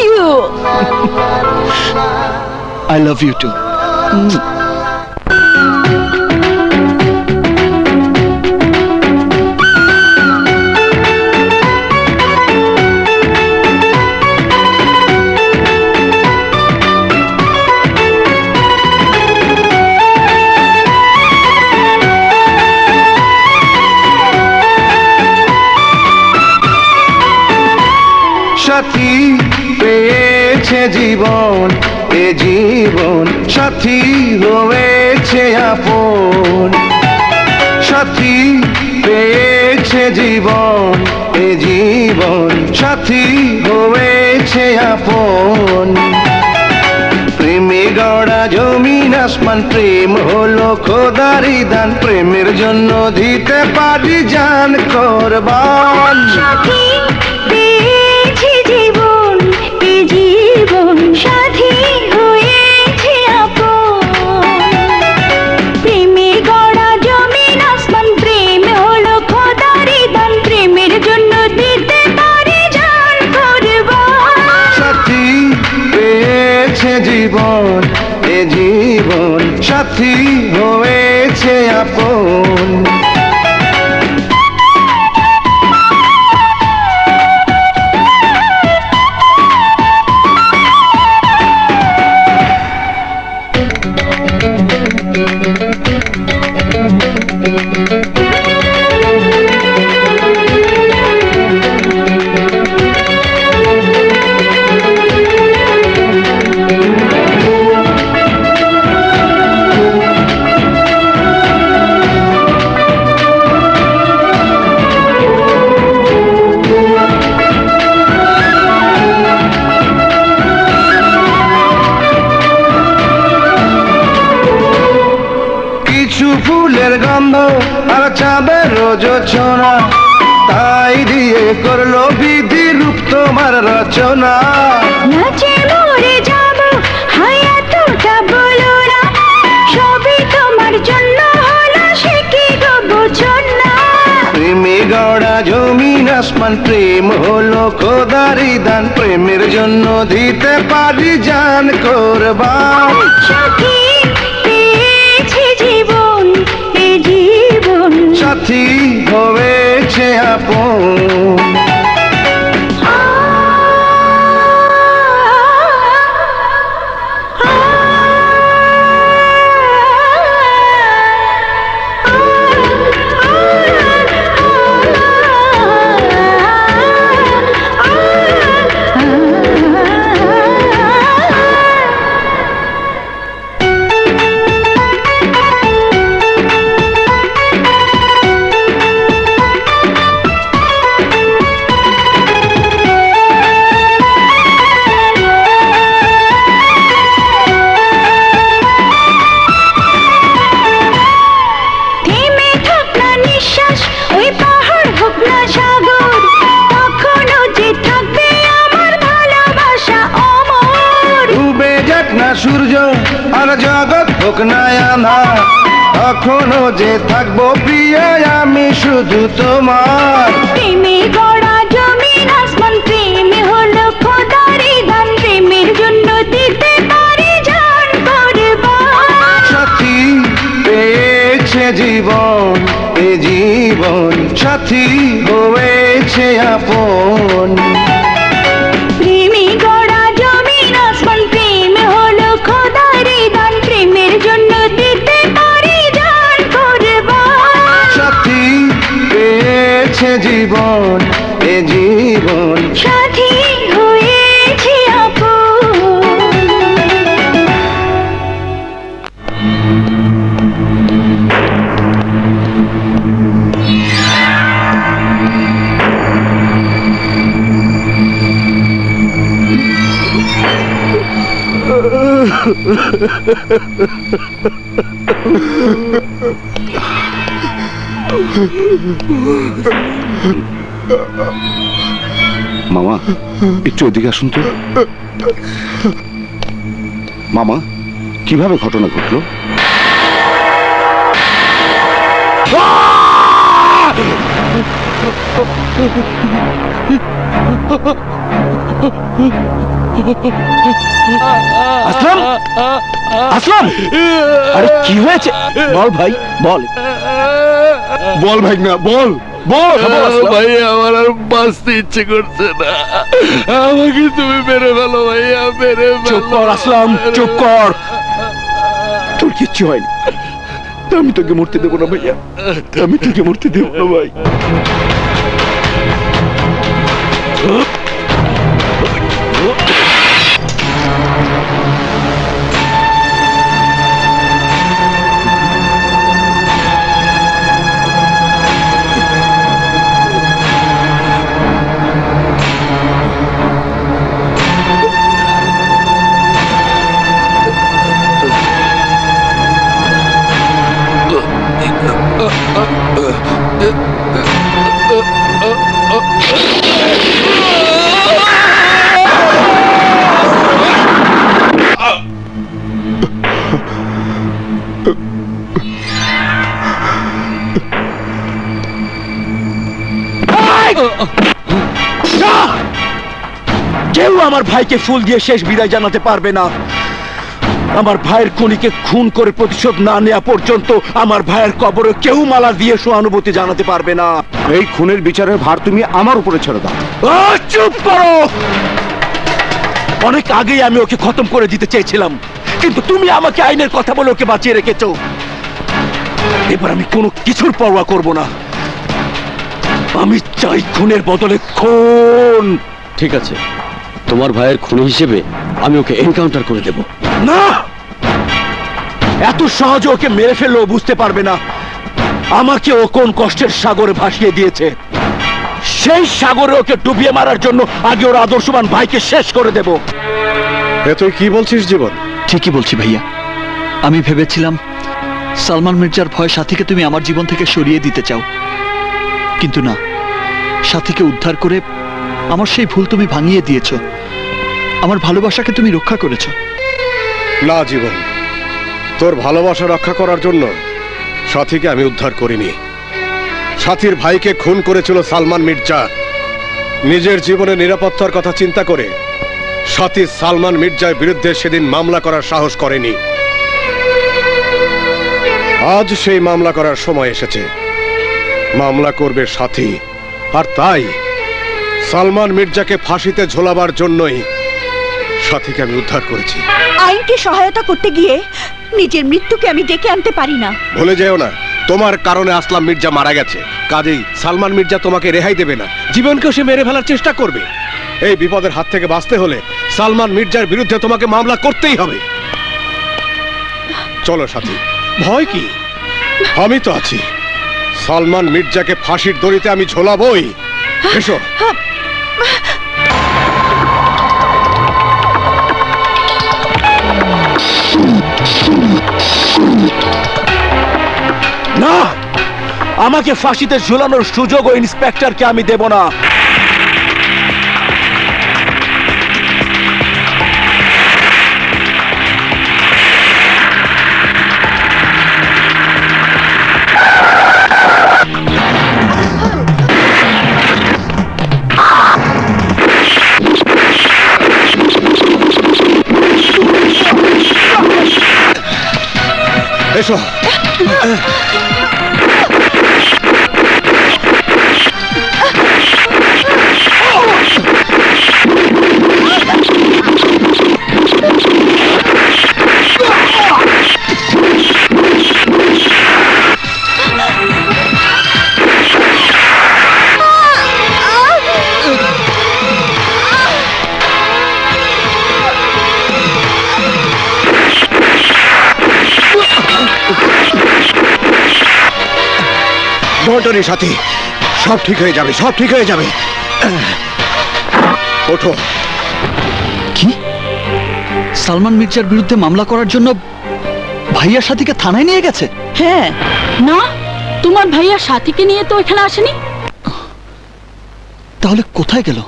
you.
I love you too.
সাথী পেয়েছে জীবন, এ জীবন সাথী হয়েছে আপন। সাথী পেয়েছে জীবন, এ জীবন সাথী হয়েছে আপন। প্রেমে গড়া জমিন আসমান, প্রেম হলো খোদারি দান, প্রেমের জন্য দিতে পারি জান কোরবান।
জীবন এ জীবন সাথী হয়েছে আপন। প্রেমে গড়া জমিন আসমান, প্রেম হলো খোদারি দান, প্রেমের জন্য দিতে পারি জান কুরবান।
সাথী পেয়েছে জীবন, এ জীবন সাথী হয়েছে আপন। চাঁদের যোছনা, তাই দিয়ে করলো বিধি রূপ তোমার রচনা।
নাচে মরে যাব হায় এতটা বলো না, সবই তোমার জন্য হলো সে কি গো বুঝো না।
প্রেমে গড়া জমিন আসমান, প্রেম হলো খোদারি দান, প্রেমের জন্য দিতে পারি জান কোরবান।
সাথী পেয়েছে জীবন, এ জীবন
সাথী হয়েছে আপন। সূর্য আর জগৎ হোক না আঁধার, এখনো যে থাকবো প্রিয় আমি শুধু তোমার।
প্রেমে গড়া জমিন আসমান, প্রেমে হলো খোদারি দান, প্রেমের জন্য দিতে পারি জান কোরবান।
সাথী পেয়েছে জীবন, এ জীবন সাথী হয়েছে আপন।
প্রেমে গড়া জমিন আসমান, প্রেমে হলো খোদারি দান, প্রেমের জন্য দিতে পারি জান কোরবান।
সাথী পেয়েছে জীবন, এ জীবন
সাথী হয়েছে আপন।
মামা একটু ওদিকে আসুন তো। মামা কিভাবে ঘটনা ঘটলো?
আসলাম, আসলাম, আরে কি হয়েছে বল ভাই, বল
বল ভাই না, বল বল।
ভাই আমার আর বাঁচতে ইচ্ছে করছে না, আমাকে তুমি মেরে ফেলো ভাইয়া, মেরে ফেলো।
চুপ কর আসলাম, চুপ কর, তোর কিচ্ছু হয়নি। আমি তোকে মরতে দেবো না ভাইয়া, আমি তোকে মরতে দেবো না ভাই। কেউ আমার ভাইকে ফুল দিয়ে শেষ বিদায় জানাতে পারবে না। আমার ভাইয়ের খুনিকে খুন করে প্রতিশোধ না নেওয়া পর্যন্ত আমার ভাইয়ের কবরে কেউ মালা দিয়ে সহানুভূতি জানাতে পারবে না।
এই খুনের বিচারের ভার তুমি আমার উপরে ছেড়ে দাও।
চুপ করো। অনেক আগেই আমি ওকে খতম করে দিতে চেয়েছিলাম, কিন্তু তুমি আমাকে আইনের কথা বলে ওকে বাঁচিয়ে রেখেছো। এবার আমি কোনো কিছুর পরোয়া করব না। আমি চাই খুনের বদলে খুন।
ঠিক আছে, তোমার ভাইয়ের খুনি হিসেবে আমি ওকে এনকাউন্টার করে দেব।
না, এত সহজে ওকে মেরে ফেললেও বুঝতে পারবে না আমাকে ও কোন কষ্টের সাগরে ভাসিয়ে দিয়েছে। সেই সাগরে ওকে ডুবিয়ে মারার জন্য আগে ওর আদর্শবান ভাইকে শেষ করে দেব।
তুই কি বলছিস জীবন?
ঠিকই বলছি ভাইয়া। আমি ভেবেছিলাম সালমান মির্জার ভয় সাথীকে তুমি আমার জীবন থেকে সরিয়ে দিতে চাও, কিন্তু না, সাথীকে উদ্ধার করে আমার সেই ভুল তুমি ভাঙিয়ে দিয়েছ, আমার ভালোবাসাকে তুমি রক্ষা করেছ।
না জীবন, তোর ভালোবাসা রক্ষা করার জন্য সাথীকে আমি উদ্ধার করিনি। সাথীর ভাইকে খুন করেছিল সালমান মির্জা। নিজের জীবনের নিরাপত্তার কথা চিন্তা করে সাথী সালমান মির্জার বিরুদ্ধে সেদিন মামলা করার সাহস করেনি। আজ সেই মামলা করার সময় এসেছে। মামলা করবে সাথী, আর তাই সালমান মির্জাকে ফাঁসিতে ঝোলাবার জন্যই সাথীকে আমি উদ্ধার করেছি।
আইনকে সহায়তা করতে গিয়ে নিজের মৃত্যুকে আমি ডেকে আনতে পারি না।
ভুলে যেও না, তোমার কারণে আসলাম মির্জা মারা গেছে, কাজেই সালমান মির্জা তোমাকে রেহাই দেবে না, জীবনকেও সে মেরে ফেলার চেষ্টা করবে। এই বিপদের হাত থেকে বাঁচতে হলে সালমান মির্জার বিরুদ্ধে তোমাকে মামলা করতেই হবে। চলো সাথী, ভয় কি? আমি তো আছি। সালমান মির্জাকে ফাঁসির দড়িতে আমি ঝোলাবই। এসো।
না, আমাকে ফাঁসিতে ঝুলানোর সুযোগ ও ইন্সপেক্টরকে আমি দেব না।
এসো। বলটনি সাথী, সব ঠিক হয়ে যাবে, সব ঠিক হয়ে যাবে। ওঠো।
কি? সালমান মির্জার বিরুদ্ধে মামলা করার জন্য ভাইয়ার সাথীকে থানায় নিয়ে গেছে?
হ্যাঁ। না, তোমার ভাইয়া সাথীকে নিয়ে তো এখানে আসেনি।
তাহলে কোথায় গেল?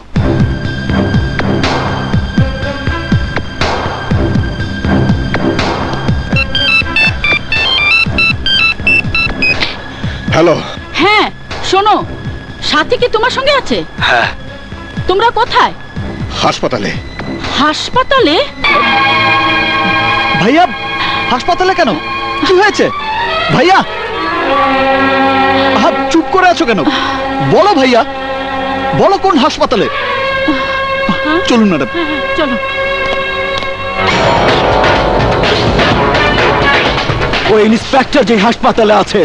হ্যালো।
হ্যাঁ, শোনো, সাথী কি তোমার সঙ্গে আছে?
হ্যাঁ।
তোমরা কোথায়?
হাসপাতালে।
হাসপাতালে?
ভাইয়া হাসপাতালে কেন? কি হয়েছে ভাইয়া? চুপ করে আছো কেন? বলো ভাইয়া, বলো কোন হাসপাতালে। চলুন ম্যাডাম।
চলো।
ওই ইন্সপেক্টর যে হাসপাতালে আছে,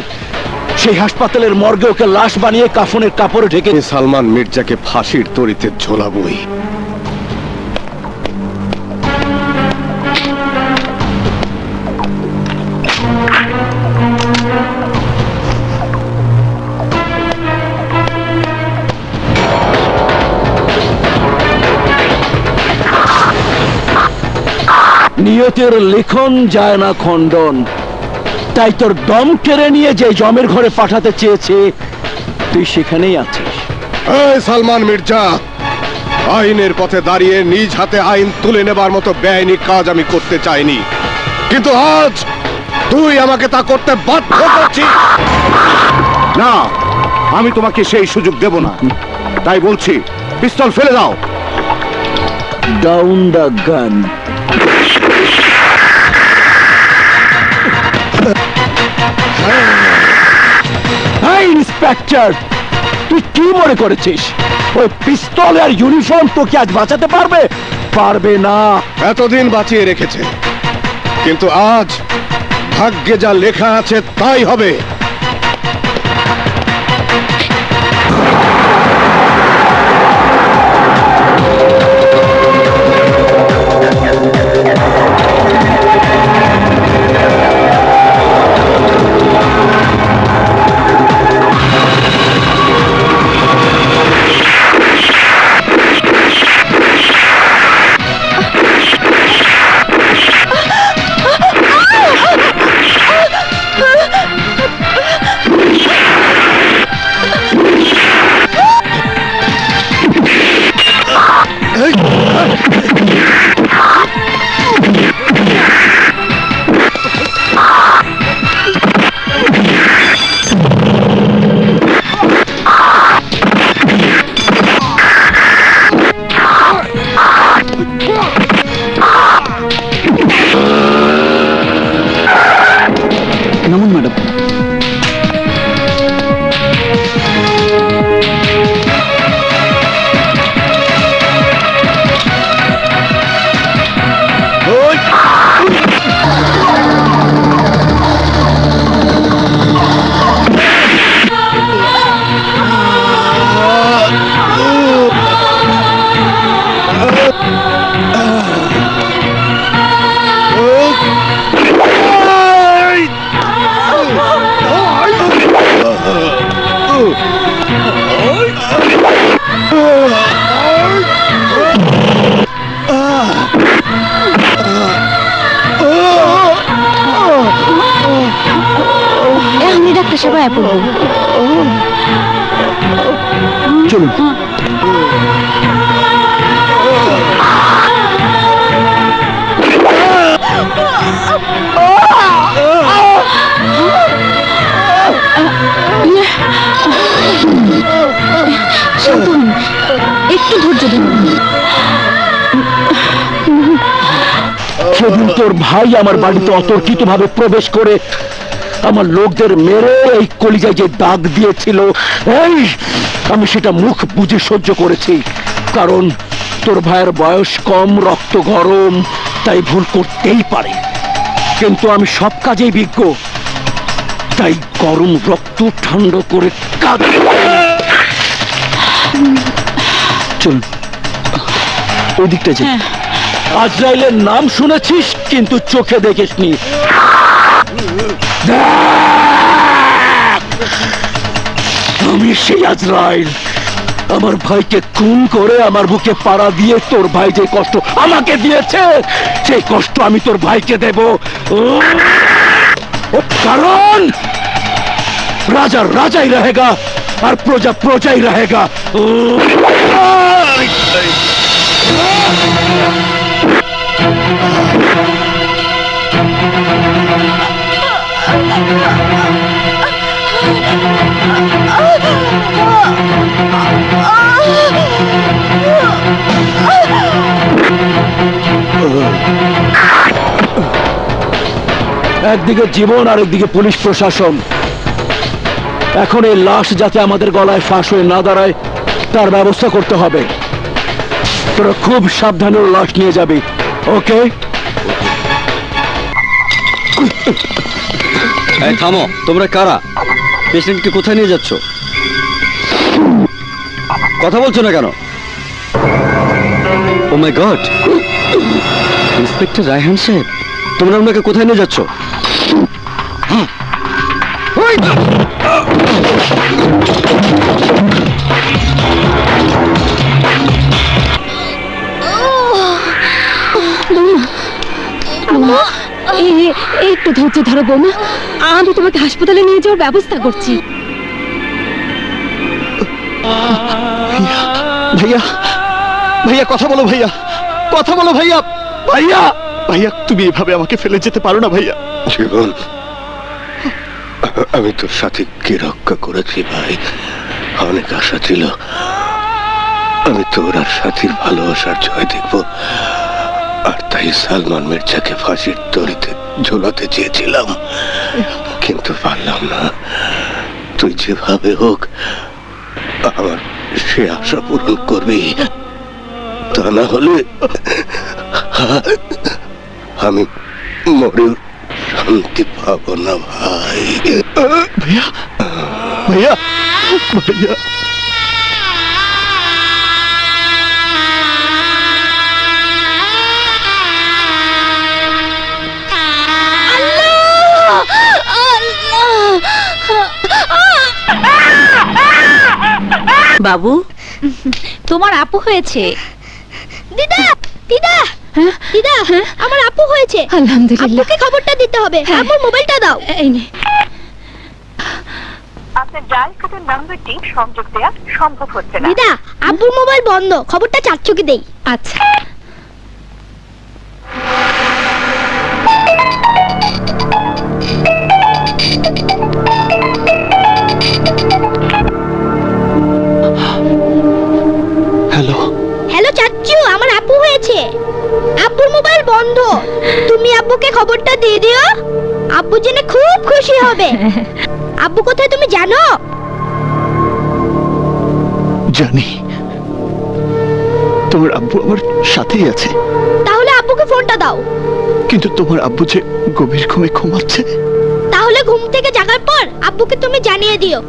সেই হাসপাতালের মর্গে ওকে লাশ বানিয়ে কাফনের কাপড়ে ঢেকে
সালমান মির্জাকে ফাঁসির দড়িতে ঝোলাবই।
নিয়তের লিখন যায় না খণ্ডন, তাই তোর দম কেড়ে নিয়ে যে জমের ঘরে পাঠাতে চেয়েছে তুই সেখানেই আছিস।
এই সালমান মির্জা, আইনের পথে দাঁড়িয়ে নিজ হাতে আইন তুলে নেবার মতো বেআইনি কাজ আমি করতে চাইনি, কিন্তু আজ তুই আমাকে তা করতে বাধ্য করছিস।
না, আমি তোমাকে সেই সুযোগ দেব না, তাই বলছি পিস্তল ফেলে দাও।
Down the gun. ইন্সপেক্টর, তুই কি মনে করেছিস ওই পিস্তল আর ইউনিফর্ম তোকে আজ বাঁচাতে পারবে? পারবে না।
এতদিন বাঁচিয়ে রেখেছে, কিন্তু আজ ভাগ্যে যা লেখা আছে তাই হবে।
নামুন ম্যাডাম।
ডাক্তার সেবায় পড়ব।
চলুন।
একটু ধৈর্য ধরুন।
সেদিন তোর ভাই আমার বাড়িতে অতর্কিত ভাবে প্রবেশ করে আমার লোকদের মেরে এই কলিজায় যে দাগ দিয়েছিল, এই আমি সেটা মুখ বুঝে সহ্য করেছি। কারণ তোর ভাইয়ের বয়স কম, রক্ত গরম, তাই ভুল করতেই পারে। কিন্তু আমি সব কাজেই বিজ্ঞ, তাই গরম রক্ত ঠান্ডা করে কাজ।
চল ওই দিকটা যাই।
আজরাইলের নাম শুনেছিস কিন্তু চোখে দেখিসনি। আমি সেই আজরাইল। আমার ভাইকে খুন করে আমার বুকে পাড়া দিয়ে তোর ভাই যে কষ্ট আমাকে দিয়েছে, সেই কষ্ট আমি তোর ভাইকে দেব। কারণ রাজা রাজাই রহেগা আর প্রজা প্রজাই রহেগা। একদিকে জীবন আর একদিকে পুলিশ প্রশাসন। এখন এই লাশ যাতে আমাদের গলায় ফাঁস হয়ে না দাঁড়ায় তার ব্যবস্থা করতে হবে। তোরা খুব সাবধানে লাশ নিয়ে যাবি, ওকে?
এই থামো, তোমরা কারা? পেশেন্টকে কোথায় নিয়ে যাচ্ছ? কথা বলছো না কেন? ও মাই গড, ইন্সপেক্টর রায়হান সাহেব, তোমরা ওনাকে কোথায় নিয়ে যাচ্ছ?
একটু ধৈর্য ধরো বৌমা, আমি তোমাকে হাসপাতালে নিয়ে যাওয়ার ব্যবস্থা করছি।
ভাইয়া ভাইয়া কথা বলো, ভাইয়া কথা বলো, ভাইয়া ভাইয়া ভাইয়া তুমি এভাবে আমাকে ফেলে যেতে পারো না ভাইয়া।
জীবন, আমি তোর সাথে কি রক্ষা করেছি ভাই, অনেক আশা ছিল আমি তোর আর সাথীর ভালোবাসার জয় দেখব, আর তাই সালমান মির্জাকে ফাঁসির দড়িতে ঝোলাতে চেয়েছিলাম, কিন্তু পারলাম না। তুই যেভাবে হোক আমার সে আশা পূরণ করবি, তা না হলে আমি মরে শান্তি পাবো না ভাই।
ভাইয়া ভাইয়া ভাইয়া
বাবু, তোমার আপু হয়েছে। দিদা দিদা দিদা, আমার আপু হয়েছে। আলহামদুলিল্লাহ। আপুকে খবরটা দিতে হবে। আমার মোবাইলটা দাও। এই নে।
আপনার ডায়াল কোডের নাম্বারটি সংযোগ দেওয়া সম্ভব হচ্ছে না।
দিদা, আপুর মোবাইল বন্ধ, খবরটা চাচ্চুকে দেই। আচ্ছা।
হ্যালো
হ্যালো চাচ্চু, আমার আপু হয়েছে। আপুর মোবাইল বন্ধ, তুমি আব্বুকে খবরটা দিয়ে দিও।
আব্বু জেনে খুব খুশি হবে। আব্বু কোথায় তুমি জানো?
জানি, তোমার আব্বু আমার সাথেই আছে।
তাহলে আব্বুকে ফোনটা দাও।
কিন্তু তোমার আব্বু যে গভীর ঘুমে ঘুমাচ্ছে।
তাহলে ঘুম থেকে জাগার পর আব্বুকে তুমি জানিয়ে দিও।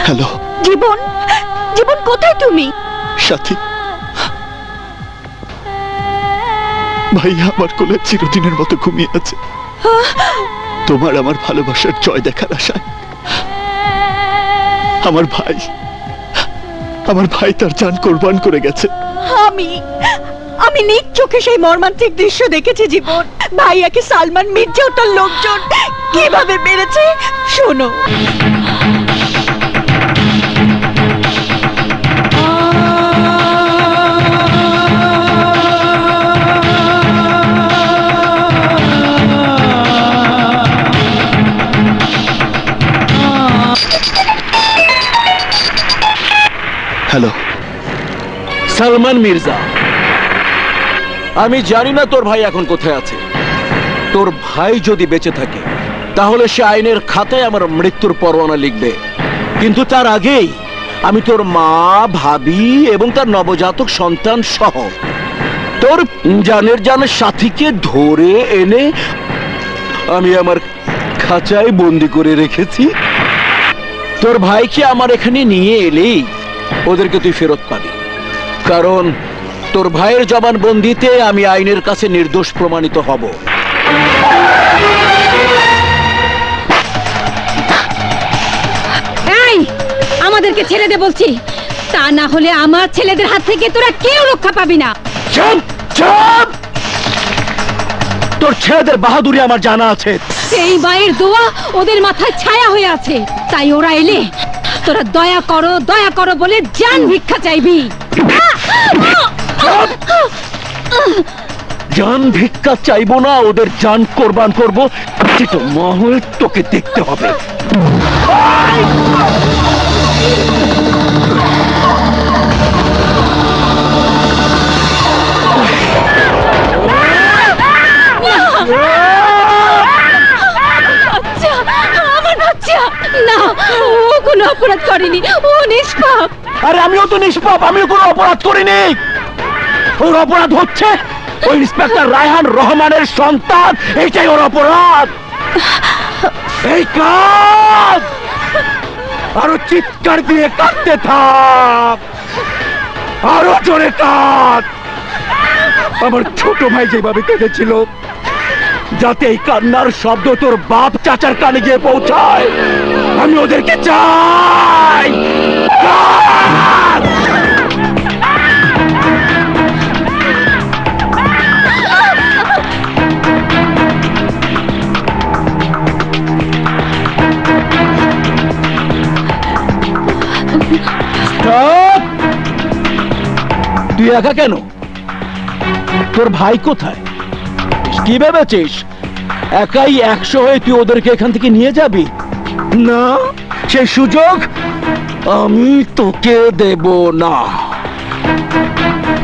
হ্যালো
জীবন, জীবন কোথায় তুমি?
সাথী, ভাইয়া আমার কোলে চিরদিনের মতো ঘুমিয়ে আছে। তোমার আমার ভালোবাসার জয় দেখার আশায়। আমার ভাই তার জান কোরবান করে গেছে।
আমি নিজ চোখে সেই মর্মান্তিক দৃশ্য দেখেছি জীবন। ভাইয়াকে সালমান মির্জা ও তার লোকজন কিভাবে মেরেছে শোনো।
হ্যালো
সালমান মির্জা, আমি জানি না তোর ভাই এখন কোথায় আছে। তোর ভাই যদি বেঁচে থাকে তাহলে সে আইনের খাতায় আমার মৃত্যুর পরোয়ানা লিখবে, কিন্তু তার আগেই আমি তোর মা, ভাবি এবং তার নবজাতক সন্তান সহ তোর জানের সাথীকে ধরে এনে আমি আমার খাঁচায় বন্দি করে রেখেছি। তোর ভাইকে আমার এখানে নিয়ে এলেই ওদেরকে তুই ফেরত পাবি, কারণ তোর ভাইয়ের জবানবন্দিতে আমি আইনের কাছে নির্দোষ প্রমাণিত হব।
এই, আমাদেরকে ছেড়ে দে বলছি, তা না হলে আমার ছেলেদের হাত থেকে তোরা কেউ রক্ষা পাবি না।
চুপ চুপ, তোর ছেলেদের বাহাদুরি আমার জানা আছে।
এই মায়ের দোয়া ওদের মাথায় ছায়া হয়ে আছে, তাই ওরা এলে তোরা দয়া করো বলে জান ভিক্ষা চাইবি।
জান ভিক্ষা চাইবো না, ওদের জান কোরবান করবো, যেটা মহল তোকে দেখতে হবে।
আমার বাচ্চা না, ও কোনো অপরাধ করেনি, ও নিষ্পাপ।
আরে আমিও তো নিষ্পাপ, আমিও কোনো অপরাধ করিনি। ওর অপরাধ হচ্ছে ওই ইন্সপেক্টর রায়হান রহমানের সন্তান, এইটাই ওর অপরাধ। এই কাজ আরো চিৎকার দিয়ে কাঁদতে থাক, আরো জোরে কাঁদ। আমার ছোট ভাই যেভাবে কেঁদেছিল, যাতে এই কান্নার শব্দ তোর বাপ চাচার কানে গিয়ে পৌঁছায়, আমি ওদেরকে চাই। তুই একা কেন? তোর ভাই কোথায়? কি ভেবেছিস একাই 100 হয়ে তুই ওদেরকে এখান থেকে নিয়ে যাবি? না, সেই সুযোগ আমি তোকে দেব না।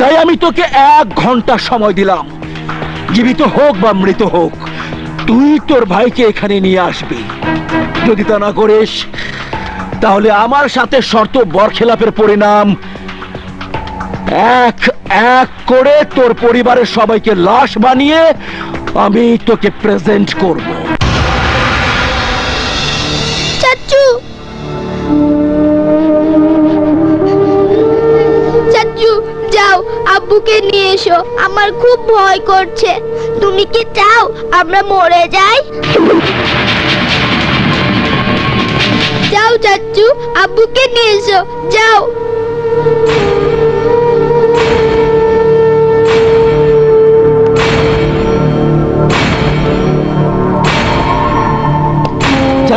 তাই আমি তোকে 1 ঘন্টা সময় দিলাম, জীবিত হোক বা মৃত হোক, তুই তোর ভাইকে এখানে নিয়ে আসবি। যদি তা না করিস তাহলে আমার সাথে শর্ত বরখেলাপের পরিণাম এক এক করে তোর পরিবারের সবাইকে লাশ বানিয়ে আমি তোকে প্রেজেন্ট করব।
চাচু, চাচু যাও আব্বুকে নিয়ে এসো, আমার খুব ভয় করছে। তুমি কি চাও আমরা মরে যাই? যাও চাচু, আব্বুকে নিয়ে এসো, যাও।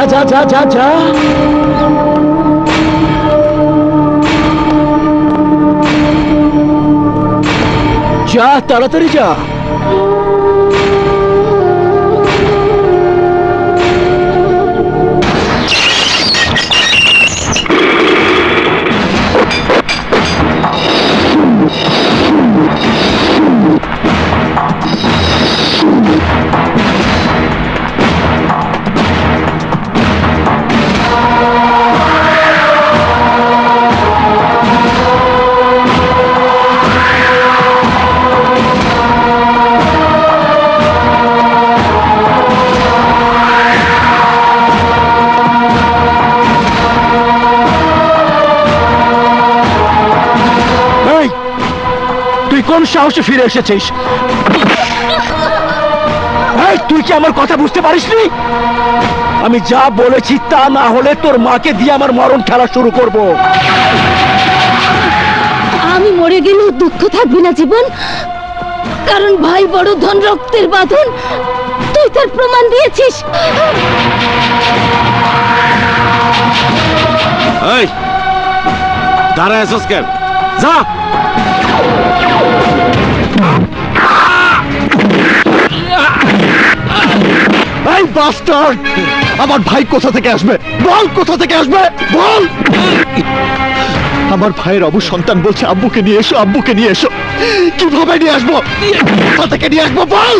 যা যা যা যা যা যা তাড়াতাড়ি যা। কোন সাহসে ফিরে এসেছিস? তুই কি আমার কথা বুঝতে পারিসনি? আমি যা বলেছি তা না হলে তোর মাকে দিয়ে আমার মরণ খেলা শুরু করব।
আমি মরে গেলেও দুঃখ থাকবে না জীবন, কারণ ভাই বড় ধন রক্তের বাঁধন, তুই তার প্রমাণ দিয়েছিস।
এই দাঁড়ায় আছিস কেন? যা।
এই বাস্টার্ড, আমার ভাই কোথা থেকে আসবে? বল কোথা থেকে আসবে, বল। আমার ভাইয়ের অবু সন্তান বলছে আব্বুকে নিয়ে এসো, আব্বুকে নিয়ে এসো। কিভাবে নিয়ে আসবো, কোথা থেকে নিয়ে আসবো বল।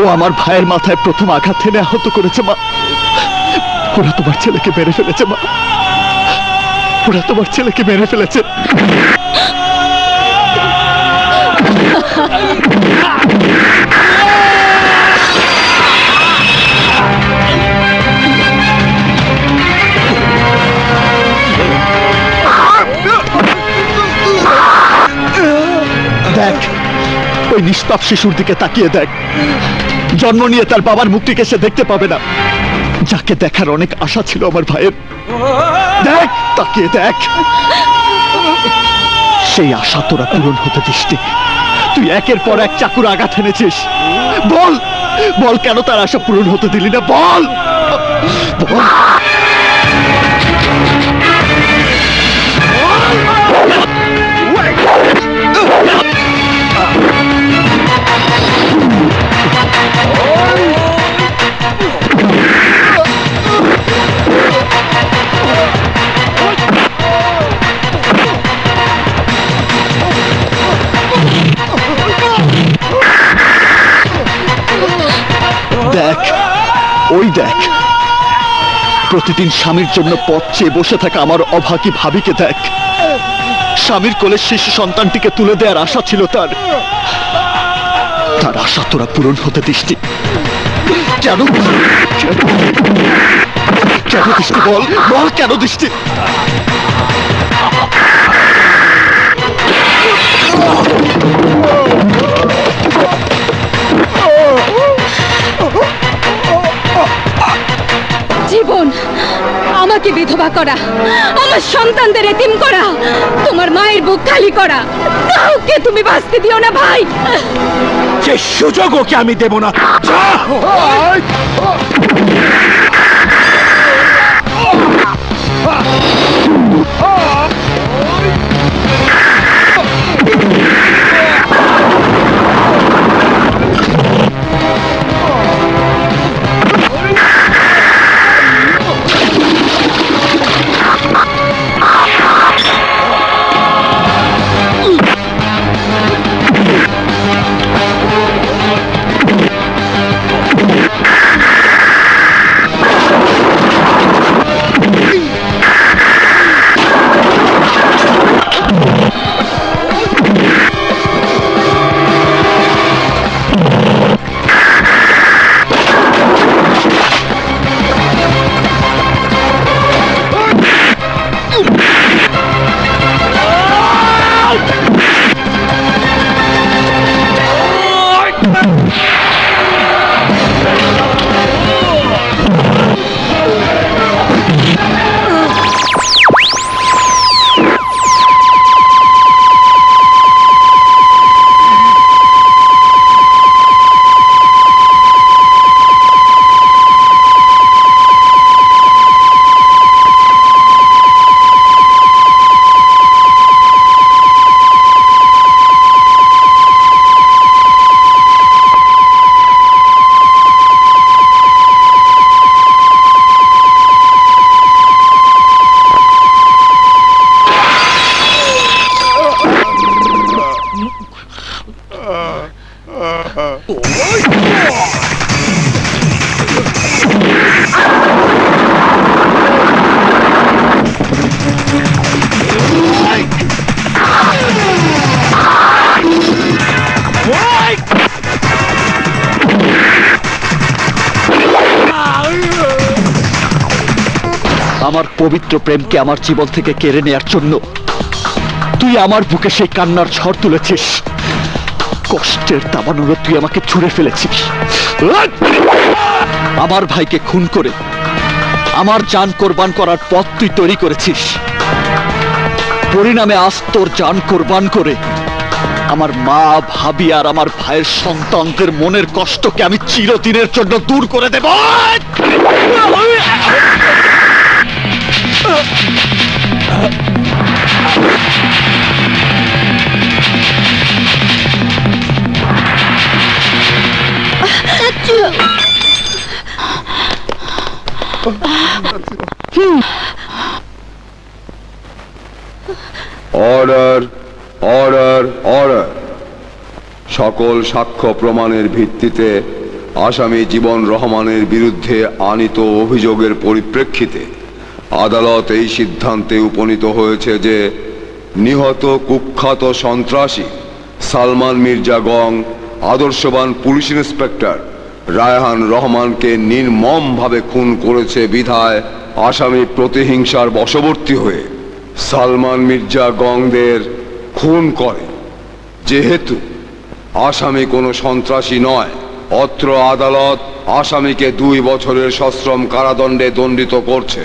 ও আমার ভাইয়ের মাথায় প্রথম আঘাত হেনে আহত করেছে মা। ওরা তোমার ছেলেকে মেরে ফেলেছে মা, ওরা তোমার ছেলেকে মেরে ফেলেছে। দেখ, ওই নিষ্পাপ শিশুর দিকে তাকিয়ে দেখ। জন্ম নিয়ে তার বাবার মুখটিকে সে দেখতে পাবে না, যাকে দেখার অনেক আশা ছিল আমার ভাইয়ের। দেখ, তাকিয়ে দেখ। সেই আশা তোরা পূরণ হতে দিসনি। তুই একের পর এক চাকুর আঘাত এনেছিস। বল, বল কেন তার আশা পূরণ হতে দিলি না, বল বল। দেখ, ওই দেখ, প্রতিদিন স্বামীর জন্য পথ চেয়ে বসে থাকা আমার অভাগী ভাবিকে দেখ। স্বামীর কোলে শিশু সন্তানটিকে তুলে দেওয়ার আশা ছিল তার, তার আশা তোরা পূরণ হতে দিসনি। কেন কেন দিসনি বল, বল কেন দিসনি?
জীবন, আমাকে বিধবা করা, আমার সন্তানদের এতিম করা, তোমার মায়ের বুক খালি করা, কাউকে তুমি বাঁচতে দিও না ভাই।
সে সুযোগ ওকে আমি দেব না।
আমার পবিত্র প্রেমকে আমার জীবন থেকে কেড়ে নেয়ার জন্য তুই আমার বুকে সেই কান্নার ঝড় তুলেছিস। কষ্টের দাবানলে তুই আমাকে ছুঁড়ে ফেলেছিস। আমার ভাইকে খুন করে আমার জান কোরবান করার পথ তুই তৈরি করেছিস। পরিণামে আজ তোর জান কোরবান করে আমার মা, ভাবি আর আমার ভাইয়ের সন্তানদের মনের কষ্টকে আমি চিরদিনের জন্য দূর করে দেব।
Order, order, order. সকল সাক্ষ্য প্রমাণের ভিত্তিতে আসামি জীবন রহমানের বিরুদ্ধে আনীত অভিযোগের পরিপ্রেক্ষিতে আদালত এই সিদ্ধান্তে উপনীত হয়েছে যে নিহত কুখ্যাত সন্ত্রাসী সালমান মির্জা গং আদর্শবান পুলিশ ইন্সপেক্টর রায়হান রহমানকে নির্মমভাবে খুন করেছে বিধায় আসামি প্রতিহিংসার বশবর্তী হয়ে সালমান মির্জা গংদের খুন করে। যেহেতু আসামি কোনো সন্ত্রাসী নয়, অত্র আদালত আসামিকে 2 বছরের সশ্রম কারাদণ্ডে দণ্ডিত করছে।